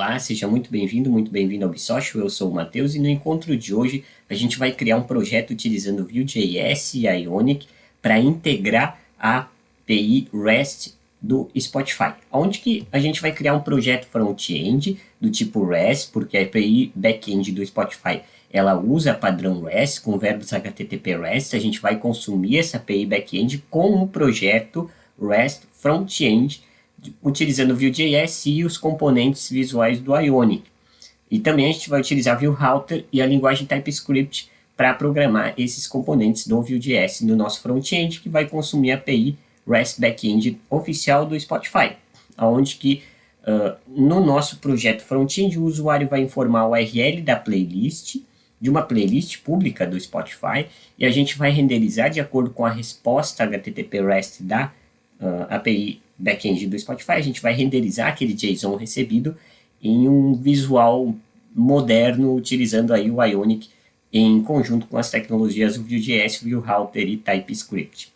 Olá, seja muito bem-vindo ao Bissocial. Eu sou o Matheus e no encontro de hoje a gente vai criar um projeto utilizando Vue.js e Ionic para integrar a API REST do Spotify. Onde que a gente vai criar um projeto front-end do tipo REST, porque a API back-end do Spotify ela usa padrão REST com verbos HTTP REST. A gente vai consumir essa API back-end com um projeto REST front-end utilizando Vue.js e os componentes visuais do Ionic. E também a gente vai utilizar VueRouter e a linguagem TypeScript para programar esses componentes do Vue.js no nosso front-end, que vai consumir a API REST Backend oficial do Spotify, onde que no nosso projeto front-end o usuário vai informar o URL da playlist, de uma playlist pública do Spotify, e a gente vai renderizar de acordo com a resposta HTTP REST da API back-end do Spotify. A gente vai renderizar aquele JSON recebido em um visual moderno, utilizando aí o Ionic em conjunto com as tecnologias Vue.js, VueRouter e TypeScript.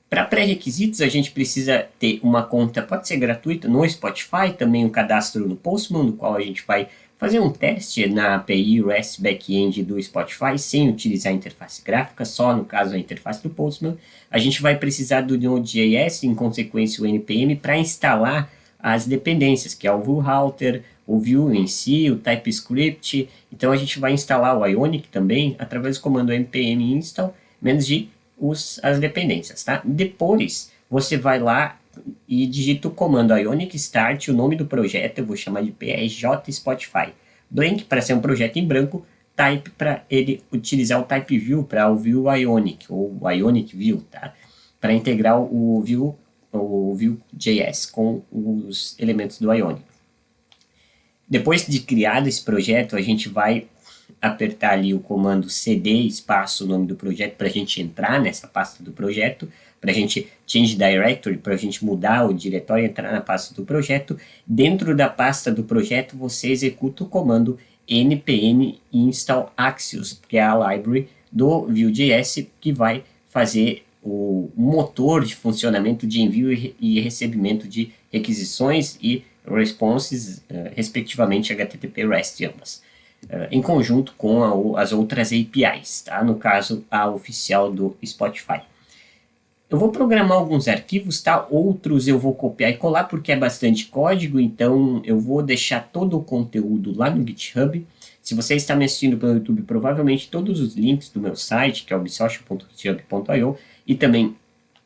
Para pré-requisitos, a gente precisa ter uma conta, pode ser gratuita, no Spotify, também um cadastro no Postman, no qual a gente vai fazer um teste na API REST Backend do Spotify, sem utilizar a interface gráfica, só no caso a interface do Postman. A gente vai precisar do Node.js, em consequência o NPM, para instalar as dependências, que é o VueRouter, o Vue em si, o TypeScript. Então a gente vai instalar o Ionic também, através do comando npm install, as dependências, tá? Depois você vai lá e digita o comando Ionic start, o nome do projeto, eu vou chamar de PRJ Spotify. Blank para ser um projeto em branco, type para ele utilizar o type view para o Vue Ionic, ou Ionic View, tá? Para integrar o Vue.js com os elementos do Ionic. Depois de criado esse projeto, a gente vai apertar ali o comando cd espaço o nome do projeto para a gente entrar nessa pasta do projeto, para a gente change directory, para a gente mudar o diretório e entrar na pasta do projeto. Dentro da pasta do projeto você executa o comando npm install Axios, que é a library do Vue.js que vai fazer o motor de funcionamento de envio e recebimento de requisições e responses, respectivamente HTTP REST ambas. Em conjunto com as outras APIs, tá? No caso, a oficial do Spotify. Eu vou programar alguns arquivos, tá? Outros eu vou copiar e colar porque é bastante código, então eu vou deixar todo o conteúdo lá no GitHub. Se você está me assistindo pelo YouTube, provavelmente todos os links do meu site, que é o bissocial.github.io, e também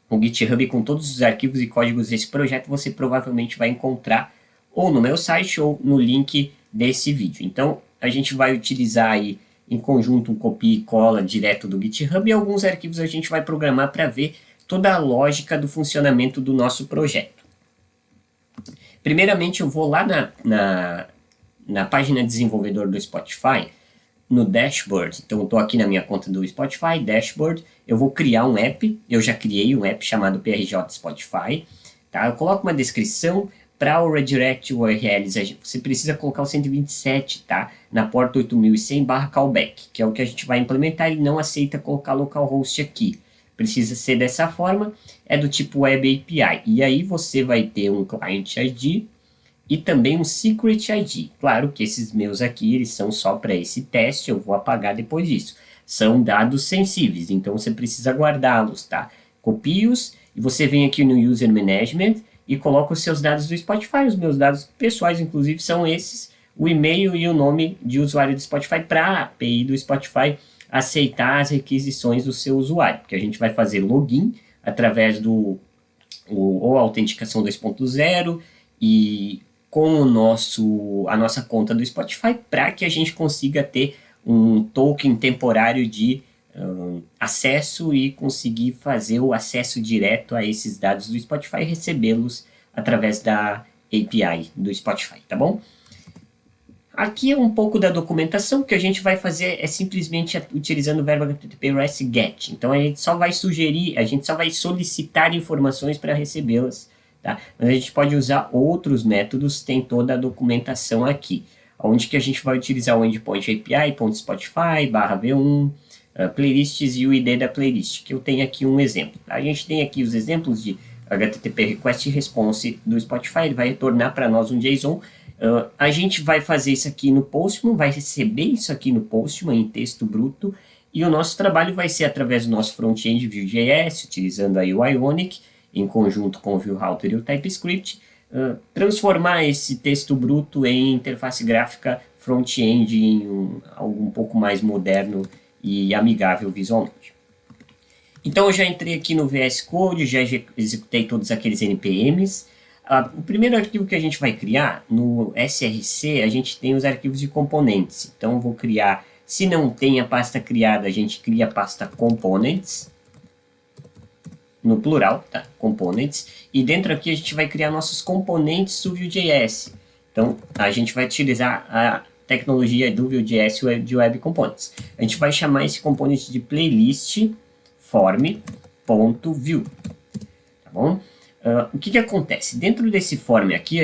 o GitHub com todos os arquivos e códigos desse projeto, você provavelmente vai encontrar ou no meu site ou no link desse vídeo. Então, a gente vai utilizar aí em conjunto um copia e cola direto do GitHub e alguns arquivos a gente vai programar para ver toda a lógica do funcionamento do nosso projeto. Primeiramente eu vou lá na página desenvolvedor do Spotify, no dashboard. Então eu estou aqui na minha conta do Spotify, dashboard, eu vou criar um app, eu já criei um app chamado PRJ Spotify, tá? Eu coloco uma descrição. Para o redirect URLs, você precisa colocar o 127, tá? Na porta 8100/callback, que é o que a gente vai implementar. Ele não aceita colocar localhost aqui. Precisa ser dessa forma, é do tipo Web API. E aí você vai ter um Client ID e também um Secret ID. Claro que esses meus aqui, eles são só para esse teste, eu vou apagar depois disso. São dados sensíveis, então você precisa guardá-los, tá? Copie-os e você vem aqui no User Management e coloca os seus dados do Spotify. Os meus dados pessoais, inclusive, são esses, o e-mail e o nome de usuário do Spotify, para a API do Spotify aceitar as requisições do seu usuário, porque a gente vai fazer login através ou autenticação 2.0 e com a nossa conta do Spotify, para que a gente consiga ter um token temporário de acesso e conseguir fazer o acesso direto a esses dados do Spotify e recebê-los através da API do Spotify, tá bom? Aqui é um pouco da documentação. Que a gente vai fazer é simplesmente utilizando o verbo HTTP REST GET. Então a gente só vai solicitar informações para recebê-las, tá? Mas a gente pode usar outros métodos, tem toda a documentação aqui, onde que a gente vai utilizar o endpoint API.spotify /v1 playlists e o ID da playlist, que eu tenho aqui um exemplo. A gente tem aqui os exemplos de HTTP Request Response do Spotify, ele vai retornar para nós um JSON A gente vai fazer isso aqui no Postman, vai receber isso aqui no Postman em texto bruto, e o nosso trabalho vai ser através do nosso front-end Vue.js, utilizando aí o Ionic, em conjunto com o ViewRouter e o TypeScript, transformar esse texto bruto em interface gráfica front-end em algo um pouco mais moderno e amigável visualmente. Então eu já entrei aqui no VS Code, já executei todos aqueles NPMs. O primeiro arquivo que a gente vai criar, no SRC, a gente tem os arquivos de componentes. Então eu vou criar, se não tem a pasta criada, a gente cria a pasta components, no plural, tá? Components. E dentro aqui a gente vai criar nossos componentes do Vue.js. Então a gente vai utilizar a tecnologia do Vue.js de Web Components. A gente vai chamar esse componente de playlist form.view, tá bom? O que acontece? Dentro desse form aqui,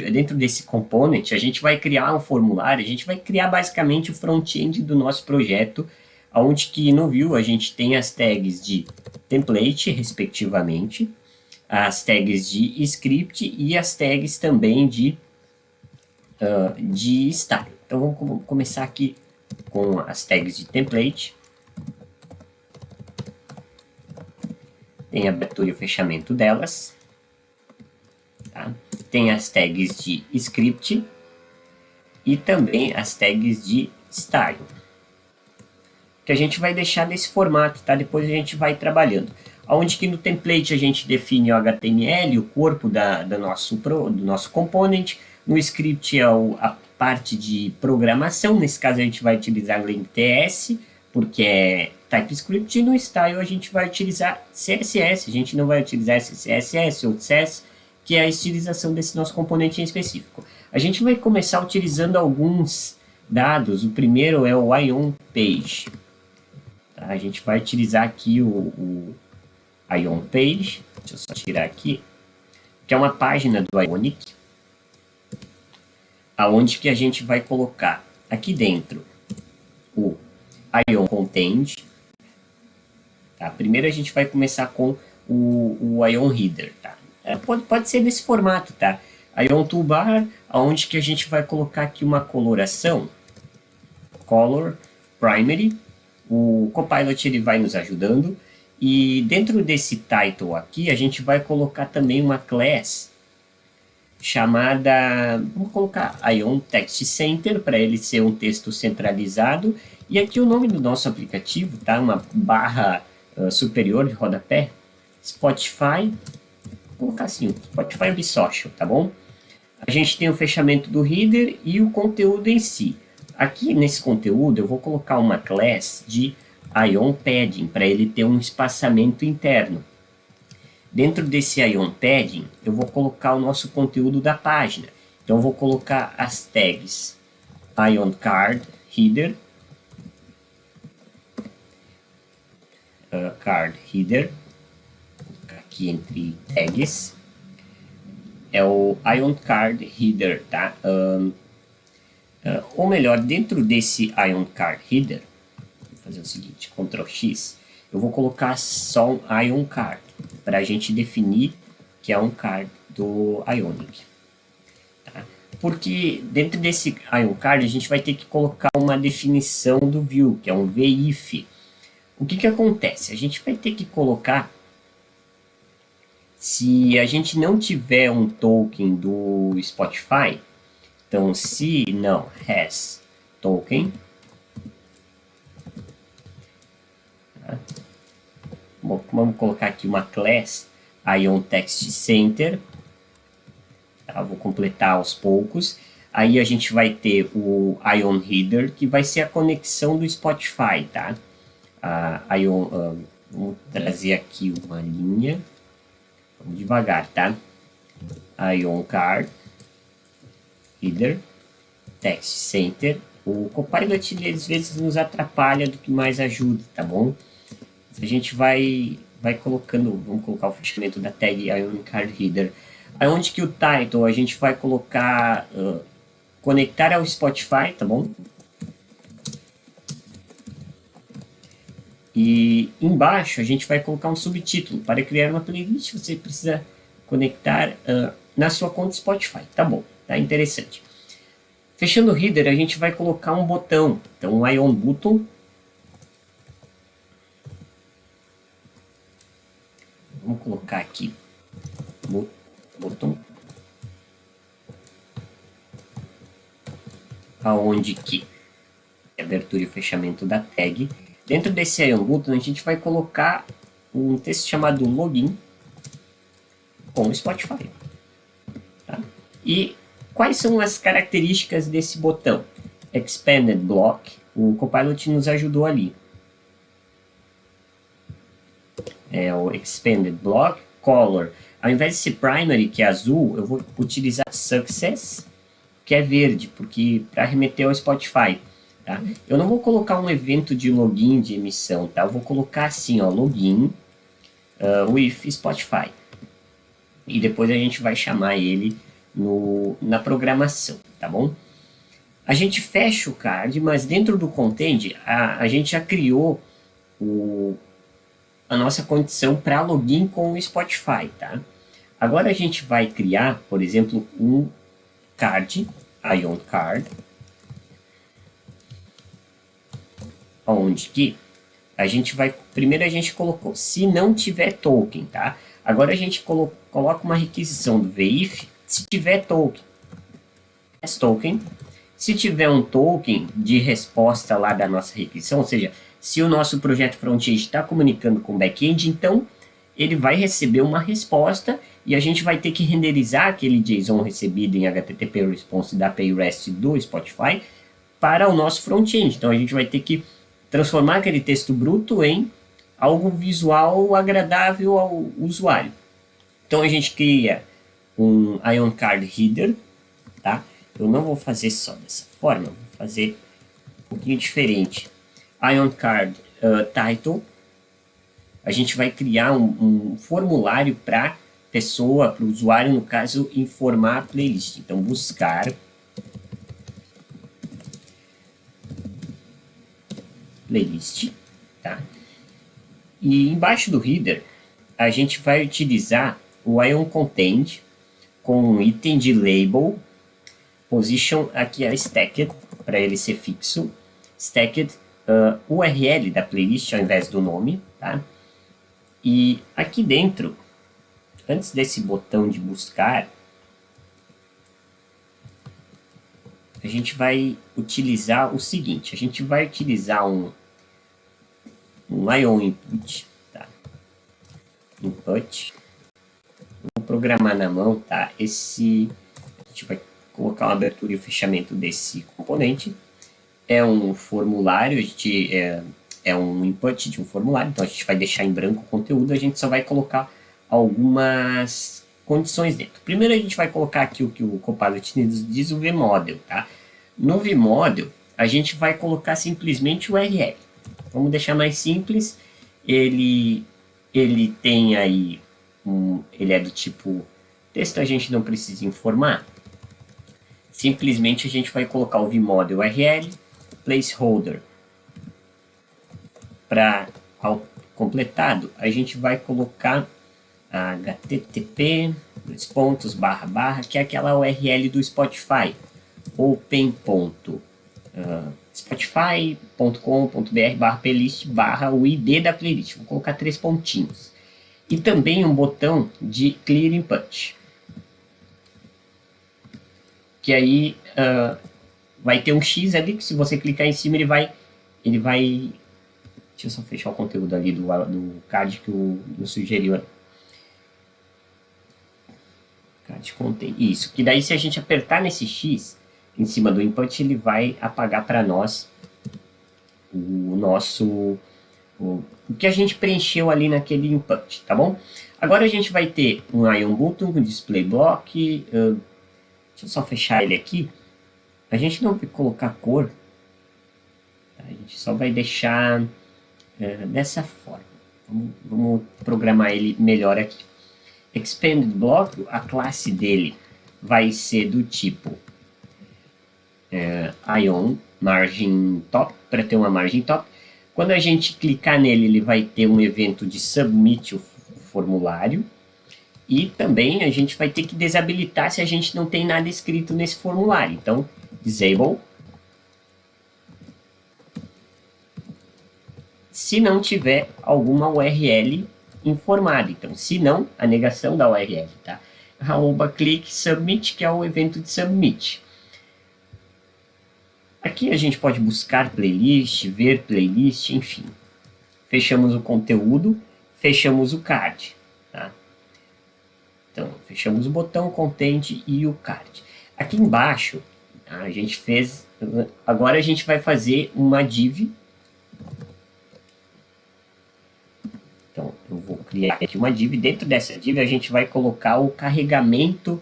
dentro desse component, a gente vai criar um formulário, a gente vai criar basicamente o front-end do nosso projeto, onde que no Vue a gente tem as tags de template, respectivamente, as tags de script e as tags também de style. Então vamos começar aqui com as tags de template. Tem a abertura e o fechamento delas. Tá? Tem as tags de script e também as tags de style, que a gente vai deixar nesse formato, tá? Depois a gente vai trabalhando. Onde que no template a gente define o HTML, o corpo do nosso component. No script é a parte de programação, nesse caso a gente vai utilizar LangTS, porque é TypeScript, e no style a gente vai utilizar CSS, a gente não vai utilizar CSS ou CSS, que é a estilização desse nosso componente em específico. A gente vai começar utilizando alguns dados. O primeiro é o Ion Page. Tá? A gente vai utilizar aqui o Ion Page, deixa eu só tirar aqui, que é uma página do Ionic, aonde que a gente vai colocar aqui dentro o Ion Content. Tá? Primeiro a gente vai começar com o Ion Header, tá? Pode ser desse formato, tá? Ion Toolbar, onde que a gente vai colocar aqui uma coloração, Color Primary. O Copilot ele vai nos ajudando. E dentro desse title aqui, a gente vai colocar também uma class chamada, vamos colocar Ion Text Center, para ele ser um texto centralizado. E aqui o nome do nosso aplicativo, tá? Uma barra superior de rodapé, Spotify. Vou colocar assim, Spotify Web Social, tá bom? A gente tem o fechamento do header e o conteúdo em si. Aqui nesse conteúdo eu vou colocar uma class de Ion Padding, para ele ter um espaçamento interno. Dentro desse Ion Padding eu vou colocar o nosso conteúdo da página. Então eu vou colocar as tags Ion Card Header, Card Header, aqui entre tags, é o Ion Card Header, tá? Ou melhor, dentro desse Ion Card Header, vou fazer o seguinte, Ctrl X, eu vou colocar só um Ion Card, para a gente definir que é um card do Ionic. Tá? Porque dentro desse Ion Card a gente vai ter que colocar uma definição do Vue, que é um VIF. O que acontece? A gente vai ter que colocar, se a gente não tiver um token do Spotify, então se não has token, tá? Vamos colocar aqui uma class Ion Text Center, tá? Vou completar aos poucos. Aí a gente vai ter o Ion Header, que vai ser a conexão do Spotify, tá? Vamos trazer aqui uma linha. Vamos devagar, tá? Ion Card Header Text Center. O Copilot ele, às vezes nos atrapalha do que mais ajuda, tá bom? A gente vai colocando, vamos colocar o fechamento da tag Ion Card Header. Aí onde que o title a gente vai colocar conectar ao Spotify, tá bom? E embaixo a gente vai colocar um subtítulo. Para criar uma playlist você precisa conectar na sua conta Spotify. Tá bom, tá interessante. Fechando o header, a gente vai colocar um botão. Então, um ion button. Vamos colocar aqui. Botão. Aonde que é abertura e fechamento da tag. Dentro desse ion button, a gente vai colocar um texto chamado login com o Spotify. Tá? E quais são as características desse botão? Expanded Block, o Copilot nos ajudou ali. É o Expanded Block. Color, ao invés de ser Primary, que é azul, eu vou utilizar Success, que é verde, porque para remeter ao Spotify. Tá? Eu não vou colocar um evento de login de emissão, tá? Eu vou colocar assim, ó, login with Spotify. E depois a gente vai chamar ele na programação, tá bom? A gente fecha o card, mas dentro do content a gente já criou a nossa condição para login com o Spotify, tá? Agora a gente vai criar, por exemplo, um card, ion card, onde que a gente vai, primeiro a gente colocou, se não tiver token, tá? Agora a gente coloca uma requisição do VIF, se tiver token, token. Se tiver um token de resposta lá da nossa requisição, ou seja, se o nosso projeto front-end está comunicando com o back-end, então ele vai receber uma resposta e a gente vai ter que renderizar aquele JSON recebido em HTTP Response da API REST do Spotify para o nosso front-end. Então a gente vai ter que transformar aquele texto bruto em algo visual agradável ao usuário. Então a gente cria um ion card header, tá? Eu não vou fazer só dessa forma, vou fazer um pouquinho diferente. Ion card title, a gente vai criar um formulário para pessoa, para o usuário, no caso, informar a playlist. Então, buscar playlist, tá? E embaixo do header, a gente vai utilizar o ion content com um item de label, position, aqui é stacked, para ele ser fixo, stacked, URL da playlist ao invés do nome, tá? E aqui dentro, antes desse botão de buscar, a gente vai utilizar o seguinte, a gente vai utilizar um ion input, tá? Input, vou programar na mão, tá? A gente vai colocar uma abertura e o fechamento desse componente. É um formulário, é um input de um formulário, então a gente vai deixar em branco o conteúdo, a gente só vai colocar algumas condições dentro. Primeiro a gente vai colocar aqui o que o Copilot diz, o vModel, tá? No vModel, a gente vai colocar simplesmente o URL. Vamos deixar mais simples, ele tem aí, ele é do tipo texto, a gente não precisa informar. Simplesmente a gente vai colocar o vModel URL, placeholder. Para completado, a gente vai colocar http que é aquela URL do Spotify, open.spotify.com.br/playlist/ o ID da playlist. Vou colocar 3 pontinhos. E também um botão de clear input, que aí vai ter um X ali, que se você clicar em cima ele vai deixa eu só fechar o conteúdo ali do card que o sugeriu. Card contém. Isso, que daí se a gente apertar nesse X em cima do input, ele vai apagar para nós o que a gente preencheu ali naquele input, tá bom? Agora a gente vai ter um ion button, um display block, deixa eu só fechar ele aqui. A gente não vai colocar cor, tá? A gente só vai deixar dessa forma. Vamos programar ele melhor aqui. Expanded Block, a classe dele vai ser do tipo ion margin top, para ter uma margem top. Quando a gente clicar nele, ele vai ter um evento de submit o formulário. E também a gente vai ter que desabilitar se a gente não tem nada escrito nesse formulário. Então, disable. Se não tiver alguma URL informada. Então, se não, a negação da URL, tá? @click submit, que é o evento de submit. Aqui a gente pode buscar playlist, ver playlist, enfim. Fechamos o conteúdo, fechamos o card, tá? Então, fechamos o botão, content e o card. Aqui embaixo, a gente fez... Agora a gente vai fazer uma div. Então, eu vou criar aqui uma div. Dentro dessa div, a gente vai colocar o carregamento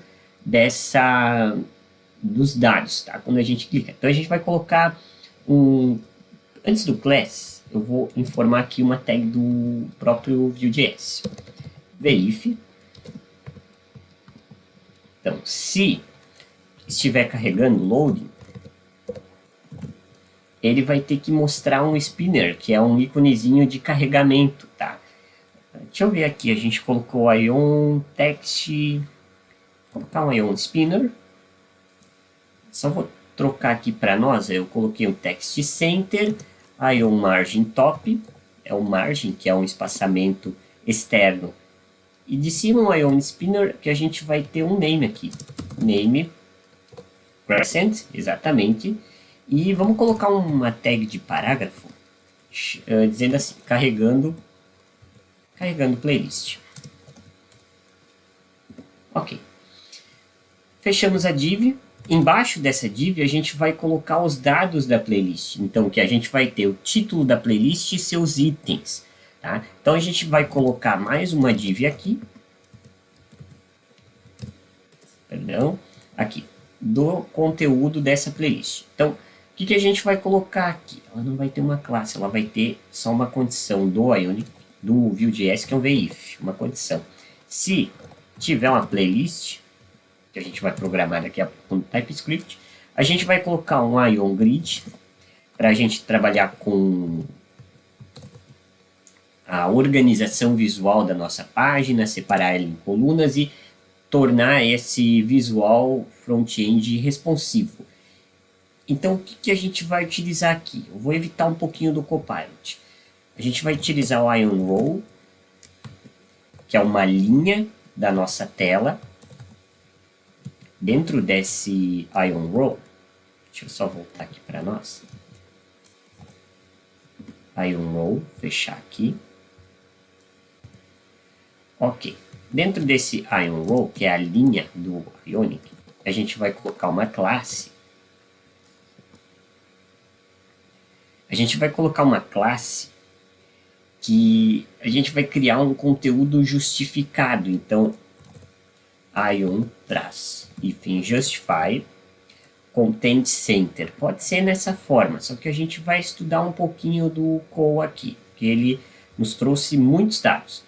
dos dados, tá? Quando a gente clica. Então, a gente vai colocar antes do class, eu vou informar aqui uma tag do próprio Vue.js. Verif. Então, se estiver carregando loading, ele vai ter que mostrar um spinner, que é um íconezinho de carregamento, tá? Deixa eu ver aqui, a gente colocou ion text, vou colocar um ion spinner. Só vou trocar aqui para nós, eu coloquei um text center, ion margin top, é o margin, que é um espaçamento externo. E de cima um ion spinner, que a gente vai ter um name aqui. Name present, exatamente. E vamos colocar uma tag de parágrafo, dizendo assim, carregando playlist. Ok. Fechamos a div. Embaixo dessa div a gente vai colocar os dados da playlist. Então, que a gente vai ter o título da playlist e seus itens. Tá? Então, a gente vai colocar mais uma div aqui. Perdão. Aqui. Do conteúdo dessa playlist. Então, o que a gente vai colocar aqui? Ela não vai ter uma classe, ela vai ter só uma condição do Ionic, do Vue.js, que é um VIF, uma condição. Se tiver uma playlist, que a gente vai programar daqui a pouco no TypeScript, a gente vai colocar um Ion Grid, para a gente trabalhar com a organização visual da nossa página, separar ela em colunas e tornar esse visual front-end responsivo. Então, o que a gente vai utilizar aqui? Eu vou evitar um pouquinho do Copilot. A gente vai utilizar o Ion Row, que é uma linha da nossa tela. Dentro desse Ion Row, deixa eu só voltar aqui para nós. Ion Row, fechar aqui. Ok. Dentro desse Ion Row, que é a linha do Ionic, a gente vai colocar uma classe. A gente vai colocar uma classe que a gente vai criar um conteúdo justificado. Então, Ion-hífen justify content center. Pode ser nessa forma, só que a gente vai estudar um pouquinho do call aqui, que ele nos trouxe muitos dados.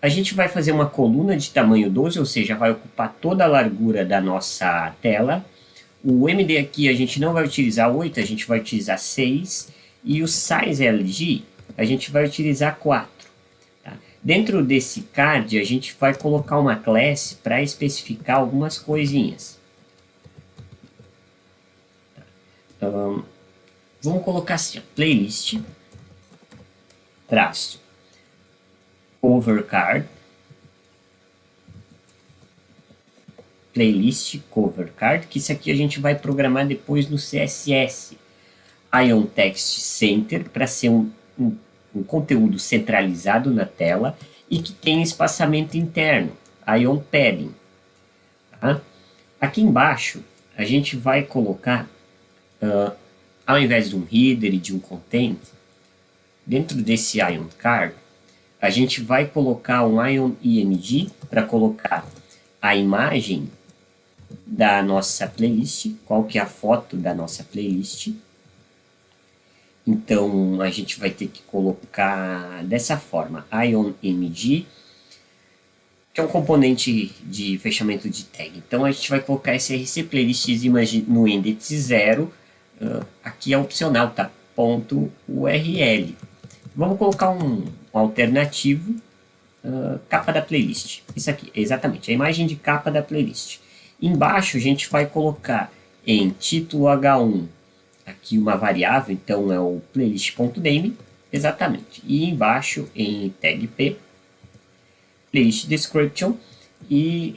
A gente vai fazer uma coluna de tamanho 12, ou seja, vai ocupar toda a largura da nossa tela. O MD aqui a gente não vai utilizar 8, a gente vai utilizar 6. E o size LG a gente vai utilizar 4. Tá? Dentro desse card a gente vai colocar uma class para especificar algumas coisinhas. Vamos colocar assim, playlist, traço, cover card, playlist cover card, que isso aqui a gente vai programar depois no CSS. Ion Text Center, para ser um conteúdo centralizado na tela e que tem espaçamento interno, Ion Padding. Tá? Aqui embaixo a gente vai colocar, ao invés de um header e de um content, dentro desse Ion Card, a gente vai colocar um Ion IMG para colocar a imagem da nossa playlist, qual que é a foto da nossa playlist. Então, a gente vai ter que colocar dessa forma, Ion IMG, que é um componente de fechamento de tag. Então, a gente vai colocar src playlist image no index 0, aqui é opcional, tá? .url. Vamos colocar um alternativo, capa da playlist. Isso aqui, exatamente, a imagem de capa da playlist. Embaixo a gente vai colocar em título H1, aqui uma variável, então é o playlist.name, exatamente. E embaixo em tag P, playlist description, e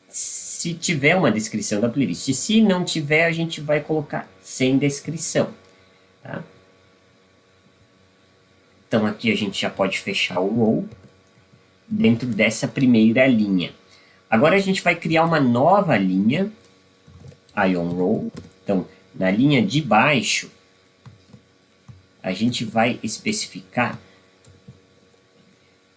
se tiver uma descrição da playlist. Se não tiver, a gente vai colocar sem descrição. Tá? Então aqui a gente já pode fechar o row dentro dessa primeira linha. Agora a gente vai criar uma nova linha, ion row. Então, na linha de baixo, a gente vai especificar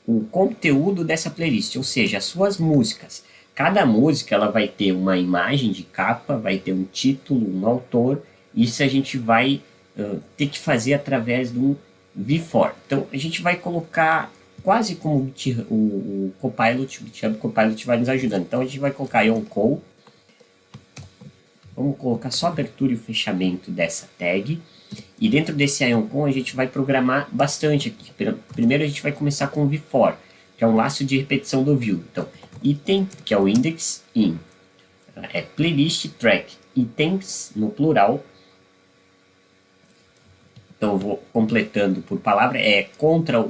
o conteúdo dessa playlist, ou seja, as suas músicas. Cada música ela vai ter uma imagem de capa, vai ter um título, um autor. Isso a gente vai ter que fazer através do V4. Então, a gente vai colocar quase como o Copilot, o GitHub Copilot vai nos ajudando. Então, a gente vai colocar ioncall. Vamos colocar só a abertura e o fechamento dessa tag. E dentro desse ioncall, a gente vai programar bastante aqui. Primeiro, a gente vai começar com o V4, que é um laço de repetição do view. Então, item, que é o index in, é playlist track, itens no plural. Então eu vou completando por palavra, é Ctrl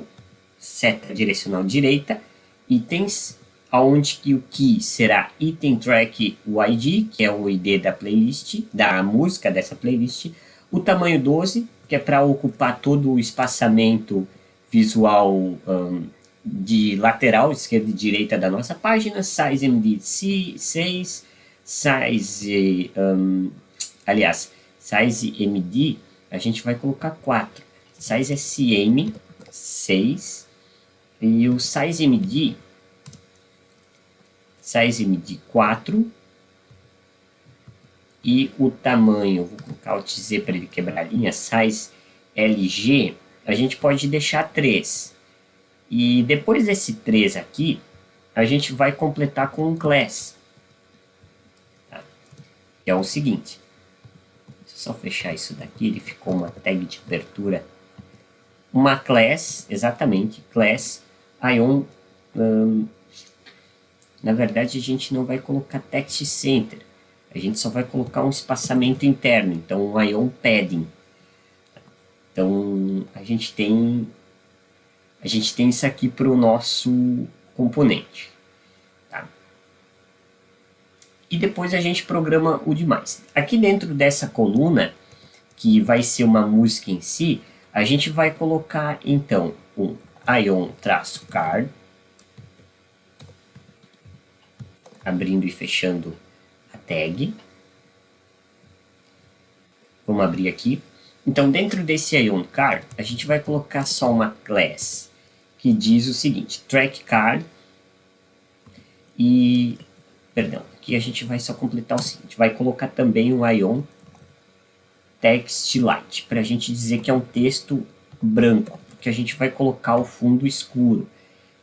seta direcional direita, itens, aonde que o key será item track ID, que é o ID da playlist, da música dessa playlist, o tamanho 12, que é para ocupar todo o espaçamento visual de lateral, esquerda e direita da nossa página, size MD 6, size, size MD, a gente vai colocar 4, size SM 6, e o size MD 4, e o tamanho, vou colocar o TZ para ele quebrar a linha, size LG, a gente pode deixar 3. E depois desse 3 aqui, a gente vai completar com um class. Tá? Que é o seguinte. Deixa eu só fechar isso daqui, ele ficou uma tag de abertura. Uma class, exatamente, class ion. Na verdade, a gente não vai colocar text center. A gente só vai colocar um espaçamento interno, então um ion padding. Então, a gente tem isso aqui para o nosso componente. Tá? E depois a gente programa o demais. Aqui dentro dessa coluna, que vai ser uma música em si, a gente vai colocar, então, um ion-card, abrindo e fechando a tag. Vamos abrir aqui. Então, dentro desse ion-card, a gente vai colocar só uma class que diz o seguinte, track card, e, perdão, aqui a gente vai só completar o seguinte, vai colocar também um ion text light, para a gente dizer que é um texto branco, porque a gente vai colocar o fundo escuro.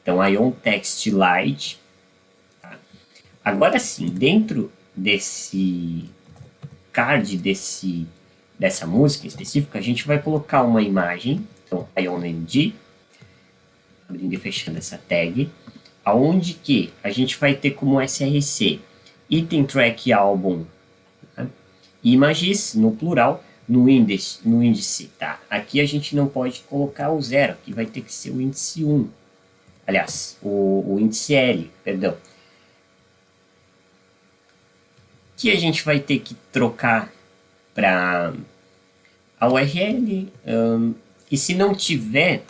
Então, ion text light. Tá? Agora sim, dentro desse card, dessa música específica, a gente vai colocar uma imagem, então, ionMD, abrindo e fechando essa tag, aonde que a gente vai ter como SRC item track album, tá? Images, no plural, no índice, tá? Aqui a gente não pode colocar o 0, aqui vai ter que ser o índice 1. Aliás, o índice L, perdão. Que a gente vai ter que trocar para a URL, e se não tiver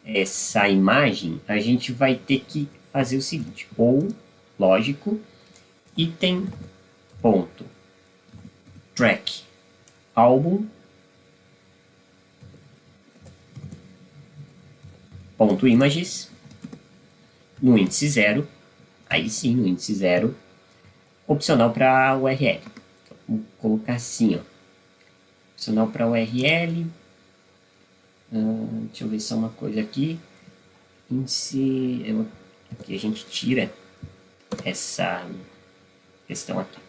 essa imagem, a gente vai ter que fazer o seguinte, ou, lógico, item ponto track album ponto images no índice 0, aí sim, no índice 0, opcional para a URL. Então, vamos colocar assim, ó, opcional para a URL. Deixa eu ver só uma coisa aqui. Índice, aqui a gente tira essa questão aqui.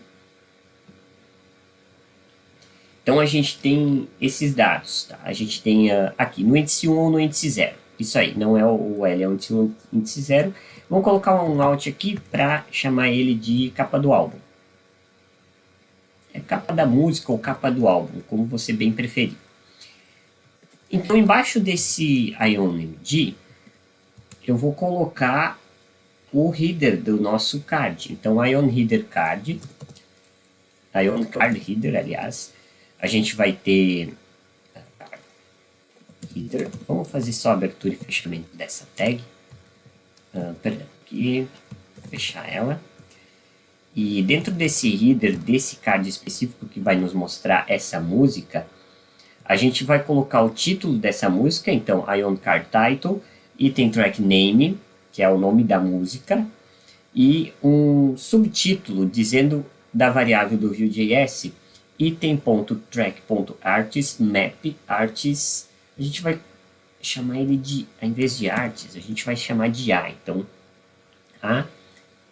Então a gente tem esses dados, tá? A gente tem aqui no índice 1 ou no índice 0. Isso aí, não é o L, é o índice 1, índice 0. Vamos colocar um alt aqui para chamar ele de capa do álbum. capa da música ou capa do álbum, como você bem preferir. Então, embaixo desse IONMD, eu vou colocar o header do nosso card. Então, Ion Header Card, Ion Card Header, aliás, a gente vai ter header. Vamos fazer só a abertura e fechamento dessa tag. Perdão, aqui, vou fechar ela. E dentro desse header, desse card específico que vai nos mostrar essa música, a gente vai colocar o título dessa música, então Ion Card Title, Item Track Name, que é o nome da música, e um subtítulo dizendo da variável do Vue.js, item.track.artist, map, artist, a gente vai chamar ele de, ao invés de artist, a gente vai chamar de A, então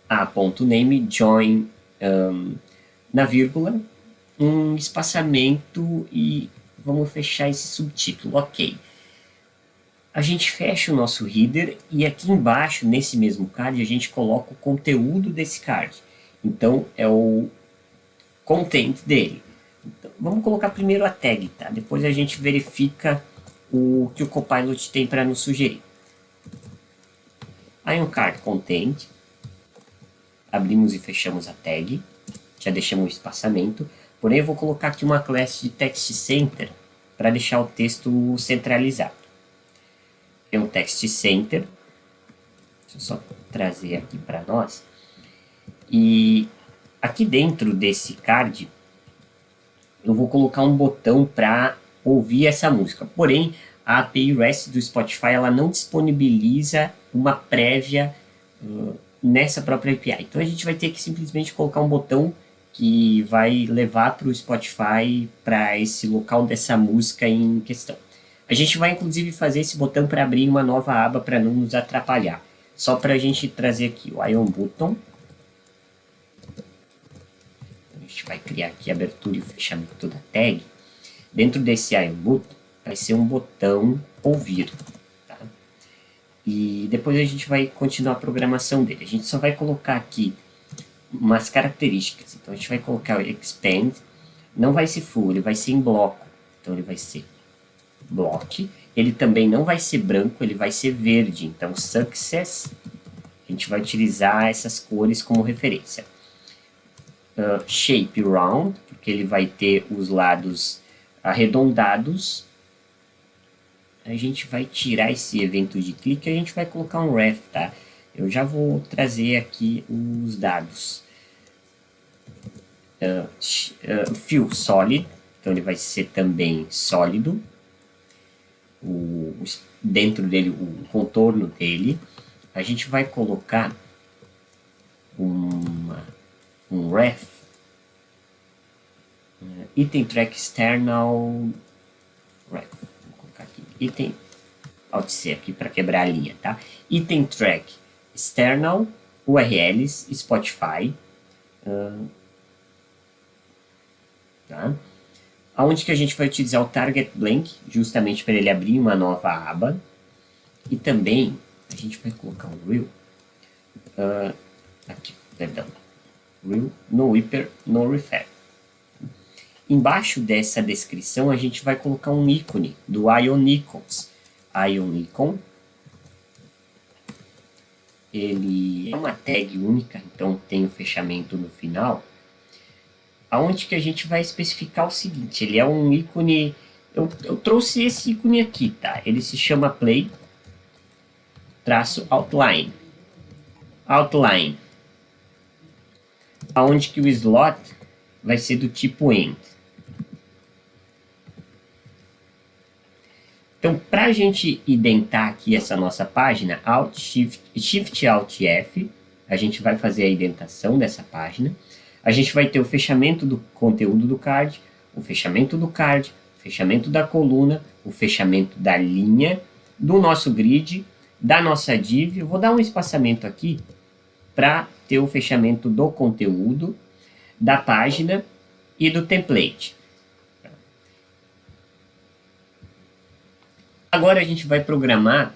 a.name, join, na vírgula, um espaçamento e vamos fechar esse subtítulo, ok. A gente fecha o nosso header e aqui embaixo, nesse mesmo card, a gente coloca o conteúdo desse card. Então, é o content dele. Então, vamos colocar primeiro a tag, tá? Depois a gente verifica o que o Copilot tem para nos sugerir. Ion Card Content. Abrimos e fechamos a tag. Já deixamos o espaçamento. Porém, eu vou colocar aqui uma classe de Text Center para deixar o texto centralizado. Tem um Text Center. Deixa eu só trazer aqui para nós. E aqui dentro desse card, eu vou colocar um botão para ouvir essa música. Porém, a API REST do Spotify ela não disponibiliza uma prévia nessa própria API. Então a gente vai ter que simplesmente colocar um botão que vai levar para o Spotify para esse local dessa música em questão. A gente vai inclusive fazer esse botão para abrir uma nova aba para não nos atrapalhar. Só para a gente trazer aqui o Ion Button. A gente vai criar aqui a abertura e o fechamento da tag. Dentro desse Ion Button vai ser um botão ouvir. Tá? E depois a gente vai continuar a programação dele. A gente só vai colocar aqui umas características. Então a gente vai colocar o expand. Não vai ser full, ele vai ser em bloco. Então ele vai ser block. Ele também não vai ser branco, ele vai ser verde. Então success, a gente vai utilizar essas cores como referência. Shape round, porque ele vai ter os lados arredondados. A gente vai tirar esse evento de clique e a gente vai colocar um ref, tá? Eu já vou trazer aqui os dados. Fill solid, então ele vai ser também sólido. Dentro dele, o contorno dele. A gente vai colocar um ref. Item track external ref. Vou colocar aqui. Item, Alt C aqui para quebrar a linha, tá? Item track external URLs Spotify. Tá? Onde que a gente vai utilizar o target blank, justamente para ele abrir uma nova aba. E também a gente vai colocar um rel. Aqui, perdão. Rel, no whipper, no refer. Embaixo dessa descrição a gente vai colocar um ícone do Ionicons. Ionicon. Ele é uma tag única, então tem o fechamento no final. Aonde que a gente vai especificar o seguinte, ele é um ícone, eu trouxe esse ícone aqui, tá? Ele se chama play, traço outline, outline, aonde que o slot vai ser do tipo end. Então, para a gente identar aqui essa nossa página, Shift Alt F, a gente vai fazer a indentação dessa página. A gente vai ter o fechamento do conteúdo do card, o fechamento do card, o fechamento da coluna, o fechamento da linha, do nosso grid, da nossa div. Eu vou dar um espaçamento aqui para ter o fechamento do conteúdo, da página e do template. Agora a gente vai programar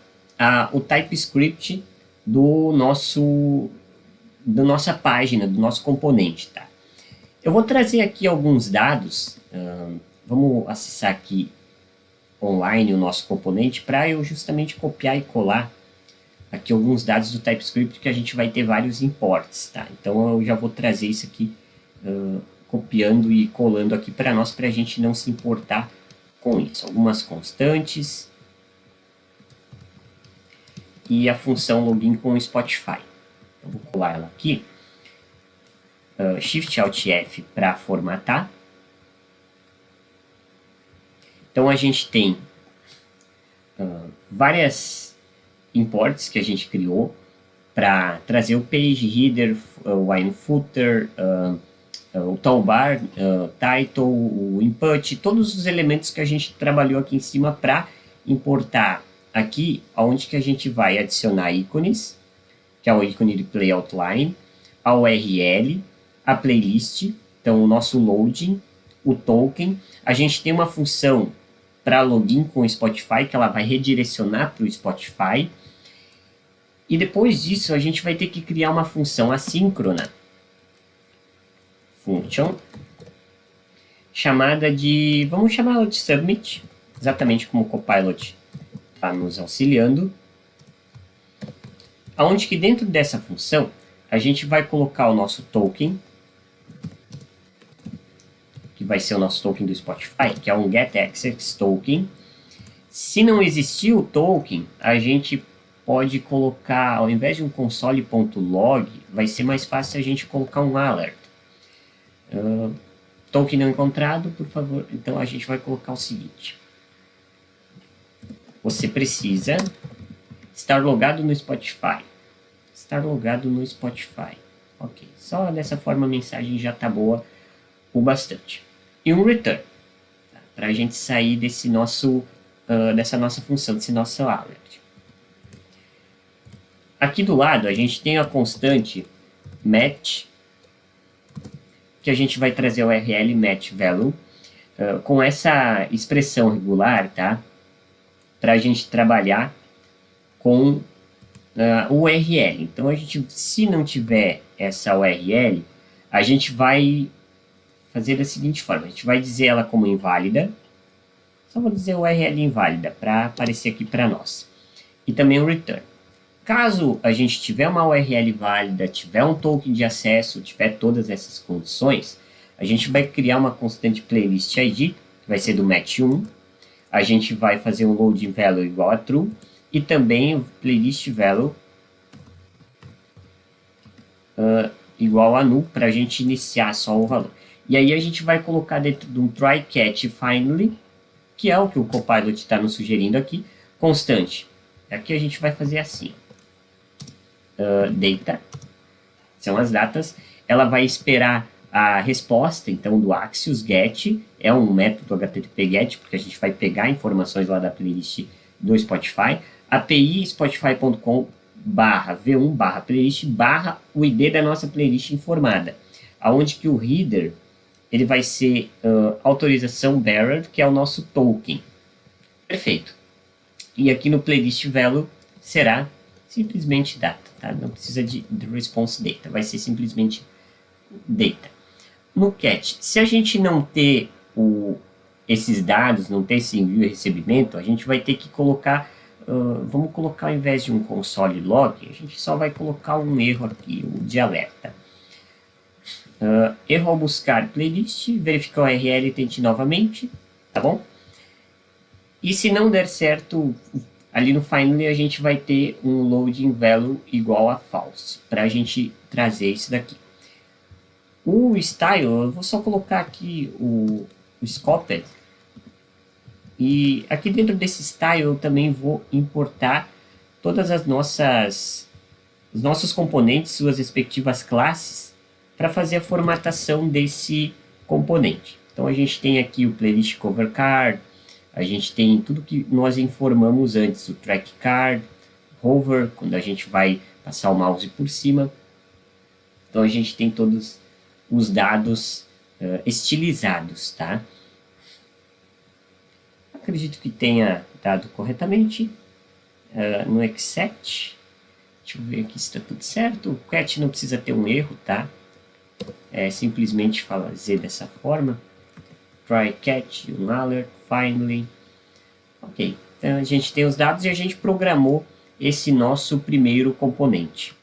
o TypeScript da nossa página, do nosso componente, tá? Eu vou trazer aqui alguns dados, vamos acessar aqui online o nosso componente para eu justamente copiar e colar aqui alguns dados do TypeScript que a gente vai ter vários imports, tá? Então eu já vou trazer isso aqui copiando e colando aqui para nós, para a gente não se importar com isso. Algumas constantes e a função login com o Spotify. Eu vou colar ela aqui. Shift Alt F para formatar. Então a gente tem várias imports que a gente criou para trazer o page header, o wine footer, o toolbar, title, o input, todos os elementos que a gente trabalhou aqui em cima para importar aqui, onde que a gente vai adicionar ícones, que é o ícone de play outline, a URL, a playlist, então o nosso loading, o token. A gente tem uma função para login com o Spotify, que ela vai redirecionar para o Spotify. E depois disso, a gente vai ter que criar uma função assíncrona, function, chamada de, vamos chamá-la de submit, exatamente como o Copilot está nos auxiliando, onde que dentro dessa função, a gente vai colocar o nosso token, que vai ser o nosso token do Spotify, que é um getAccessToken. Se não existir o token, a gente pode colocar, ao invés de um console.log, vai ser mais fácil a gente colocar um alert. Token não encontrado, por favor. Então a gente vai colocar o seguinte. Você precisa estar logado no Spotify. Estar logado no Spotify. Ok. Só dessa forma a mensagem já está boa o bastante. E um return. Tá? Para a gente sair desse nosso, dessa nossa função, desse nosso alert. Aqui do lado a gente tem a constante match, que a gente vai trazer o URL match value, com essa expressão regular, tá? Para a gente trabalhar com o URL. Então, a gente, se não tiver essa URL, a gente vai fazer da seguinte forma. A gente vai dizer ela como inválida. Só vou dizer URL inválida para aparecer aqui para nós. E também o return. Caso a gente tiver uma URL válida, tiver um token de acesso, tiver todas essas condições, a gente vai criar uma constante playlist ID, que vai ser do match 1. A gente vai fazer um loading value igual a true e também o playlist value igual a null para a gente iniciar só o valor. E aí a gente vai colocar dentro de um try catch finally, que é o que o Copilot está nos sugerindo aqui, constante. Aqui a gente vai fazer assim. Data, são as datas, ela vai esperar a resposta, então, do Axios GET, é um método HTTP GET, porque a gente vai pegar informações lá da playlist do Spotify, API spotify.com/v1/playlist/ o ID da nossa playlist informada, aonde que o header, ele vai ser autorização bearer, que é o nosso token. Perfeito. E aqui no playlist value será simplesmente data, tá? Não precisa de response data, vai ser simplesmente data. No catch, se a gente não ter esses dados, não ter esse envio e recebimento, a gente vai ter que colocar, vamos colocar ao invés de um console log, a gente só vai colocar um erro aqui, o de alerta. Erro ao buscar playlist, verificar o URL e tente novamente, tá bom? E se não der certo, ali no finally a gente vai ter um loading value igual a false, para a gente trazer isso daqui. O style, eu vou só colocar aqui o scoped, e aqui dentro desse style eu também vou importar todas os nossos componentes, suas respectivas classes, para fazer a formatação desse componente. Então a gente tem aqui o playlist cover card, a gente tem tudo que nós informamos antes, o track card, hover, quando a gente vai passar o mouse por cima. Então a gente tem todos os dados estilizados, tá? Acredito que tenha dado corretamente. No accept, deixa eu ver aqui se está tudo certo. O catch não precisa ter um erro, tá? simplesmente fazer dessa forma. Try catch, um alert, finally. Ok, então a gente tem os dados e a gente programou esse nosso primeiro componente.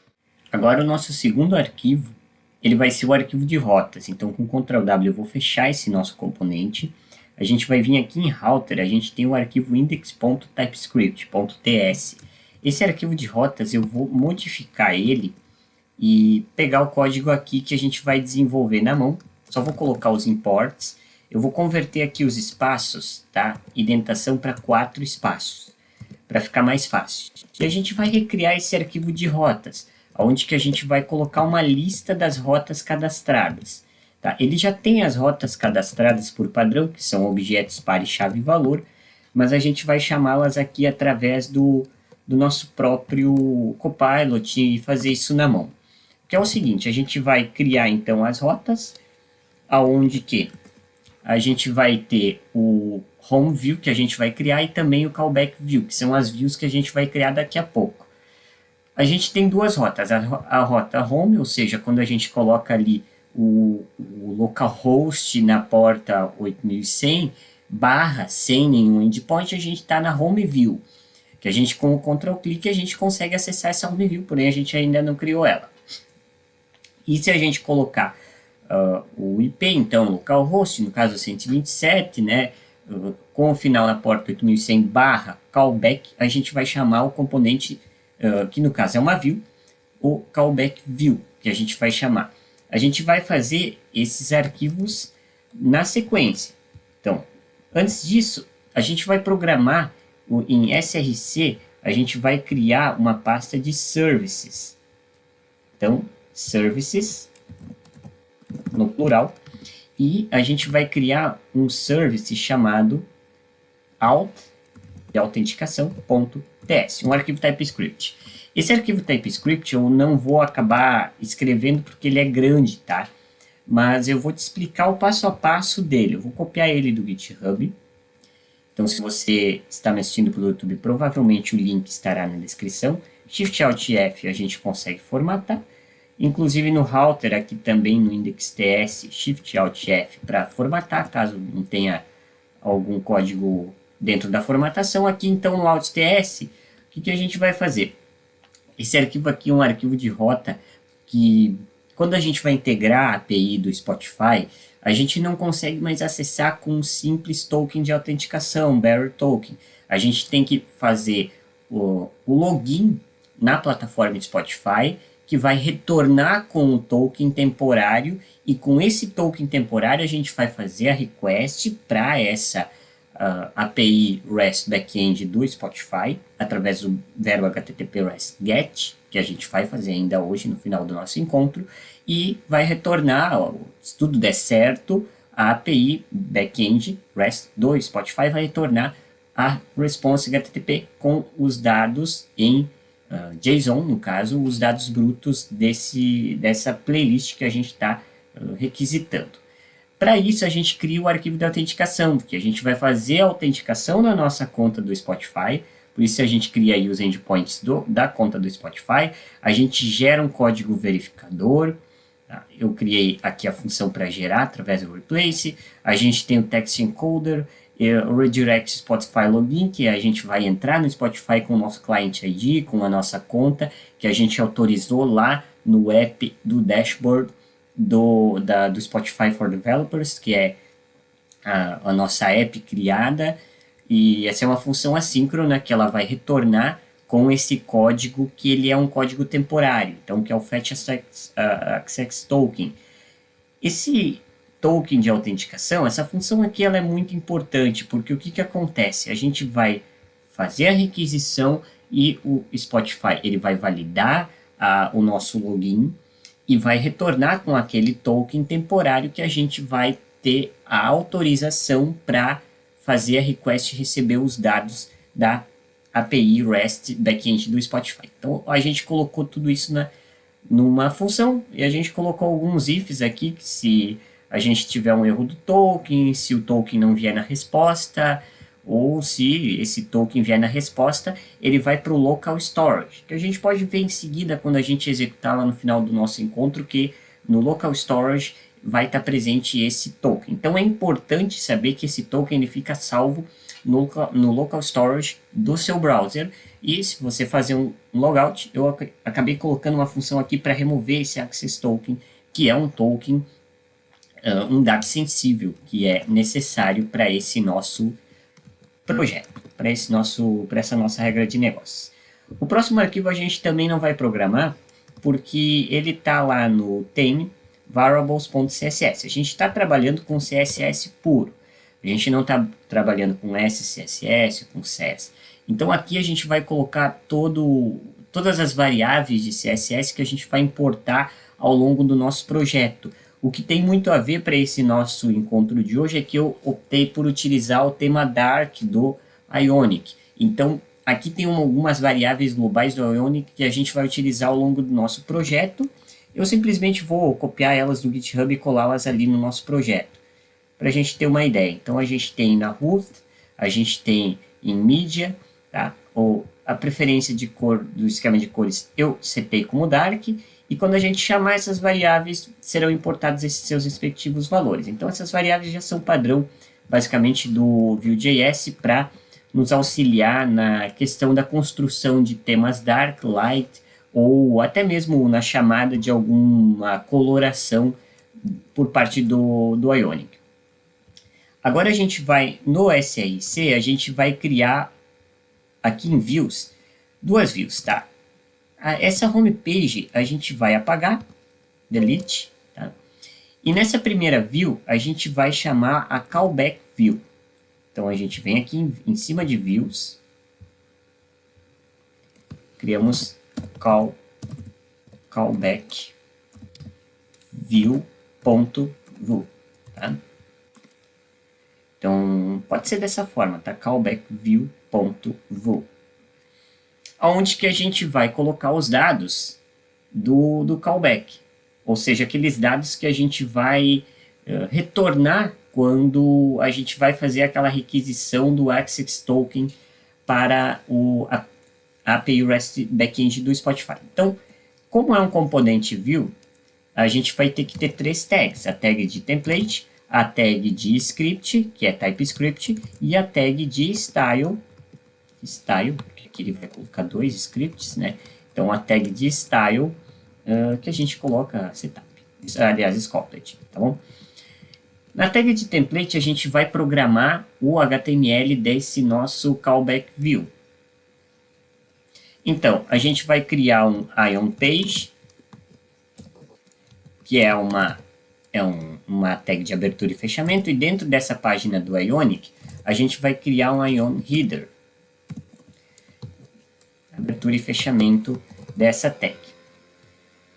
Agora o nosso segundo arquivo, ele vai ser o arquivo de rotas. Então com Ctrl W eu vou fechar esse nosso componente. A gente vai vir aqui em Router, a gente tem o arquivo index.typescript.ts. Esse arquivo de rotas eu vou modificar ele e pegar o código aqui que a gente vai desenvolver na mão. Só vou colocar os imports. Eu vou converter aqui os espaços, tá? Indentação para 4 espaços, para ficar mais fácil. E a gente vai recriar esse arquivo de rotas, onde que a gente vai colocar uma lista das rotas cadastradas. Tá? Ele já tem as rotas cadastradas por padrão, que são objetos par chave e valor, mas a gente vai chamá-las aqui através do nosso próprio Copilot e fazer isso na mão. Que é o seguinte, a gente vai criar então as rotas, aonde que a gente vai ter o Home View que a gente vai criar e também o Callback View, que são as views que a gente vai criar daqui a pouco. A gente tem duas rotas, a rota Home, ou seja, quando a gente coloca ali o localhost na porta 8100, barra, sem nenhum endpoint, a gente está na Home View, que a gente com o Ctrl clique a gente consegue acessar essa Home View, porém a gente ainda não criou ela. E se a gente colocar o IP, então, localhost, no caso 127, né, com o final na porta 8100 barra callback, a gente vai chamar o componente, que no caso é uma view, o callback view, que a gente vai chamar. A gente vai fazer esses arquivos na sequência. Então, antes disso, a gente vai programar em SRC, a gente vai criar uma pasta de services. Então, services, no plural, e a gente vai criar um service chamado auth, de autenticação.ts, um arquivo TypeScript. Esse arquivo TypeScript eu não vou acabar escrevendo porque ele é grande, tá? Mas eu vou te explicar o passo a passo dele. Eu vou copiar ele do GitHub. Então, se você está me assistindo pelo YouTube, provavelmente o link estará na descrição. Shift Alt F a gente consegue formatar. Inclusive no router, aqui também no index.ts, Shift Alt F para formatar, caso não tenha algum código dentro da formatação. Aqui então no Alt.ts, o que a gente vai fazer? Esse arquivo aqui é um arquivo de rota que, quando a gente vai integrar a API do Spotify, a gente não consegue mais acessar com um simples token de autenticação, bearer token. A gente tem que fazer o login na plataforma de Spotify, que vai retornar com um token temporário, e com esse token temporário a gente vai fazer a request para essa API REST backend do Spotify, através do verbo HTTP REST GET, que a gente vai fazer ainda hoje no final do nosso encontro, e vai retornar, se tudo der certo, a API backend REST do Spotify vai retornar a response HTTP com os dados em JSON, no caso, os dados brutos dessa playlist que a gente está requisitando. Para isso, a gente cria o arquivo de autenticação, porque a gente vai fazer a autenticação na nossa conta do Spotify, por isso a gente cria aí os endpoints da conta do Spotify, a gente gera um código verificador, tá? Eu criei aqui a função para gerar através do replace, a gente tem o text encoder, o redirect Spotify login, que a gente vai entrar no Spotify com o nosso client ID, com a nossa conta, que a gente autorizou lá no app do dashboard do Spotify for Developers, que é a nossa app criada, e essa é uma função assíncrona que ela vai retornar com esse código, que ele é um código temporário, então que é o Fetch Access Token. Esse token de autenticação, essa função aqui ela é muito importante, porque o que acontece? A gente vai fazer a requisição e o Spotify ele vai validar o nosso login e vai retornar com aquele token temporário que a gente vai ter a autorização para fazer a request e receber os dados da API REST backend do Spotify. Então a gente colocou tudo isso numa função e a gente colocou alguns ifs aqui, que se a gente tiver um erro do token, se o token não vier na resposta, ou se esse token vier na resposta, ele vai para o local storage, que a gente pode ver em seguida quando a gente executar lá no final do nosso encontro, que no local storage vai estar presente esse token. Então é importante saber que esse token ele fica salvo no local storage do seu browser. E se você fazer um logout, eu acabei colocando uma função aqui para remover esse access token, que é um token, um dado sensível, que é necessário para esse nosso projeto, para essa nossa regra de negócios. O próximo arquivo a gente também não vai programar, porque ele está lá no theme variables.css. A gente está trabalhando com CSS puro. A gente não está trabalhando com SCSS, com CSS. Então aqui a gente vai colocar todas as variáveis de CSS que a gente vai importar ao longo do nosso projeto. O que tem muito a ver para esse nosso encontro de hoje é que eu optei por utilizar o tema Dark do Ionic. Então aqui tem algumas variáveis globais do Ionic que a gente vai utilizar ao longo do nosso projeto. Eu simplesmente vou copiar elas do GitHub e colá-las ali no nosso projeto, para a gente ter uma ideia. Então a gente tem na root, a gente tem em mídia, tá? Ou a preferência de cor do esquema de cores eu setei como dark, e quando a gente chamar essas variáveis, serão importados esses seus respectivos valores. Então essas variáveis já são padrão, basicamente, do Vue.js para nos auxiliar na questão da construção de temas dark, light, ou até mesmo na chamada de alguma coloração por parte do Ionic. Agora a gente vai, no SRC, a gente vai criar aqui em Views, duas views, tá? Essa homepage a gente vai apagar, delete, tá? E nessa primeira view, a gente vai chamar a callback view. Então a gente vem aqui em cima de views, criamos callback view.view, tá? Então pode ser dessa forma, tá? Callback view.view, onde que a gente vai colocar os dados do callback, ou seja, aqueles dados que a gente vai retornar quando a gente vai fazer aquela requisição do access token para a API REST backend do Spotify. Então, como é um componente view, a gente vai ter que ter três tags: a tag de template, a tag de script, que é TypeScript, e a tag de style, porque aqui ele vai colocar dois scripts, né? Então a tag de style, que a gente coloca setup, aliás, scoped, tá bom? Na tag de template a gente vai programar o HTML desse nosso callback view. Então a gente vai criar um Ion page, que é uma tag de abertura e fechamento, e dentro dessa página do Ionic a gente vai criar um Ion header, abertura e fechamento dessa tag.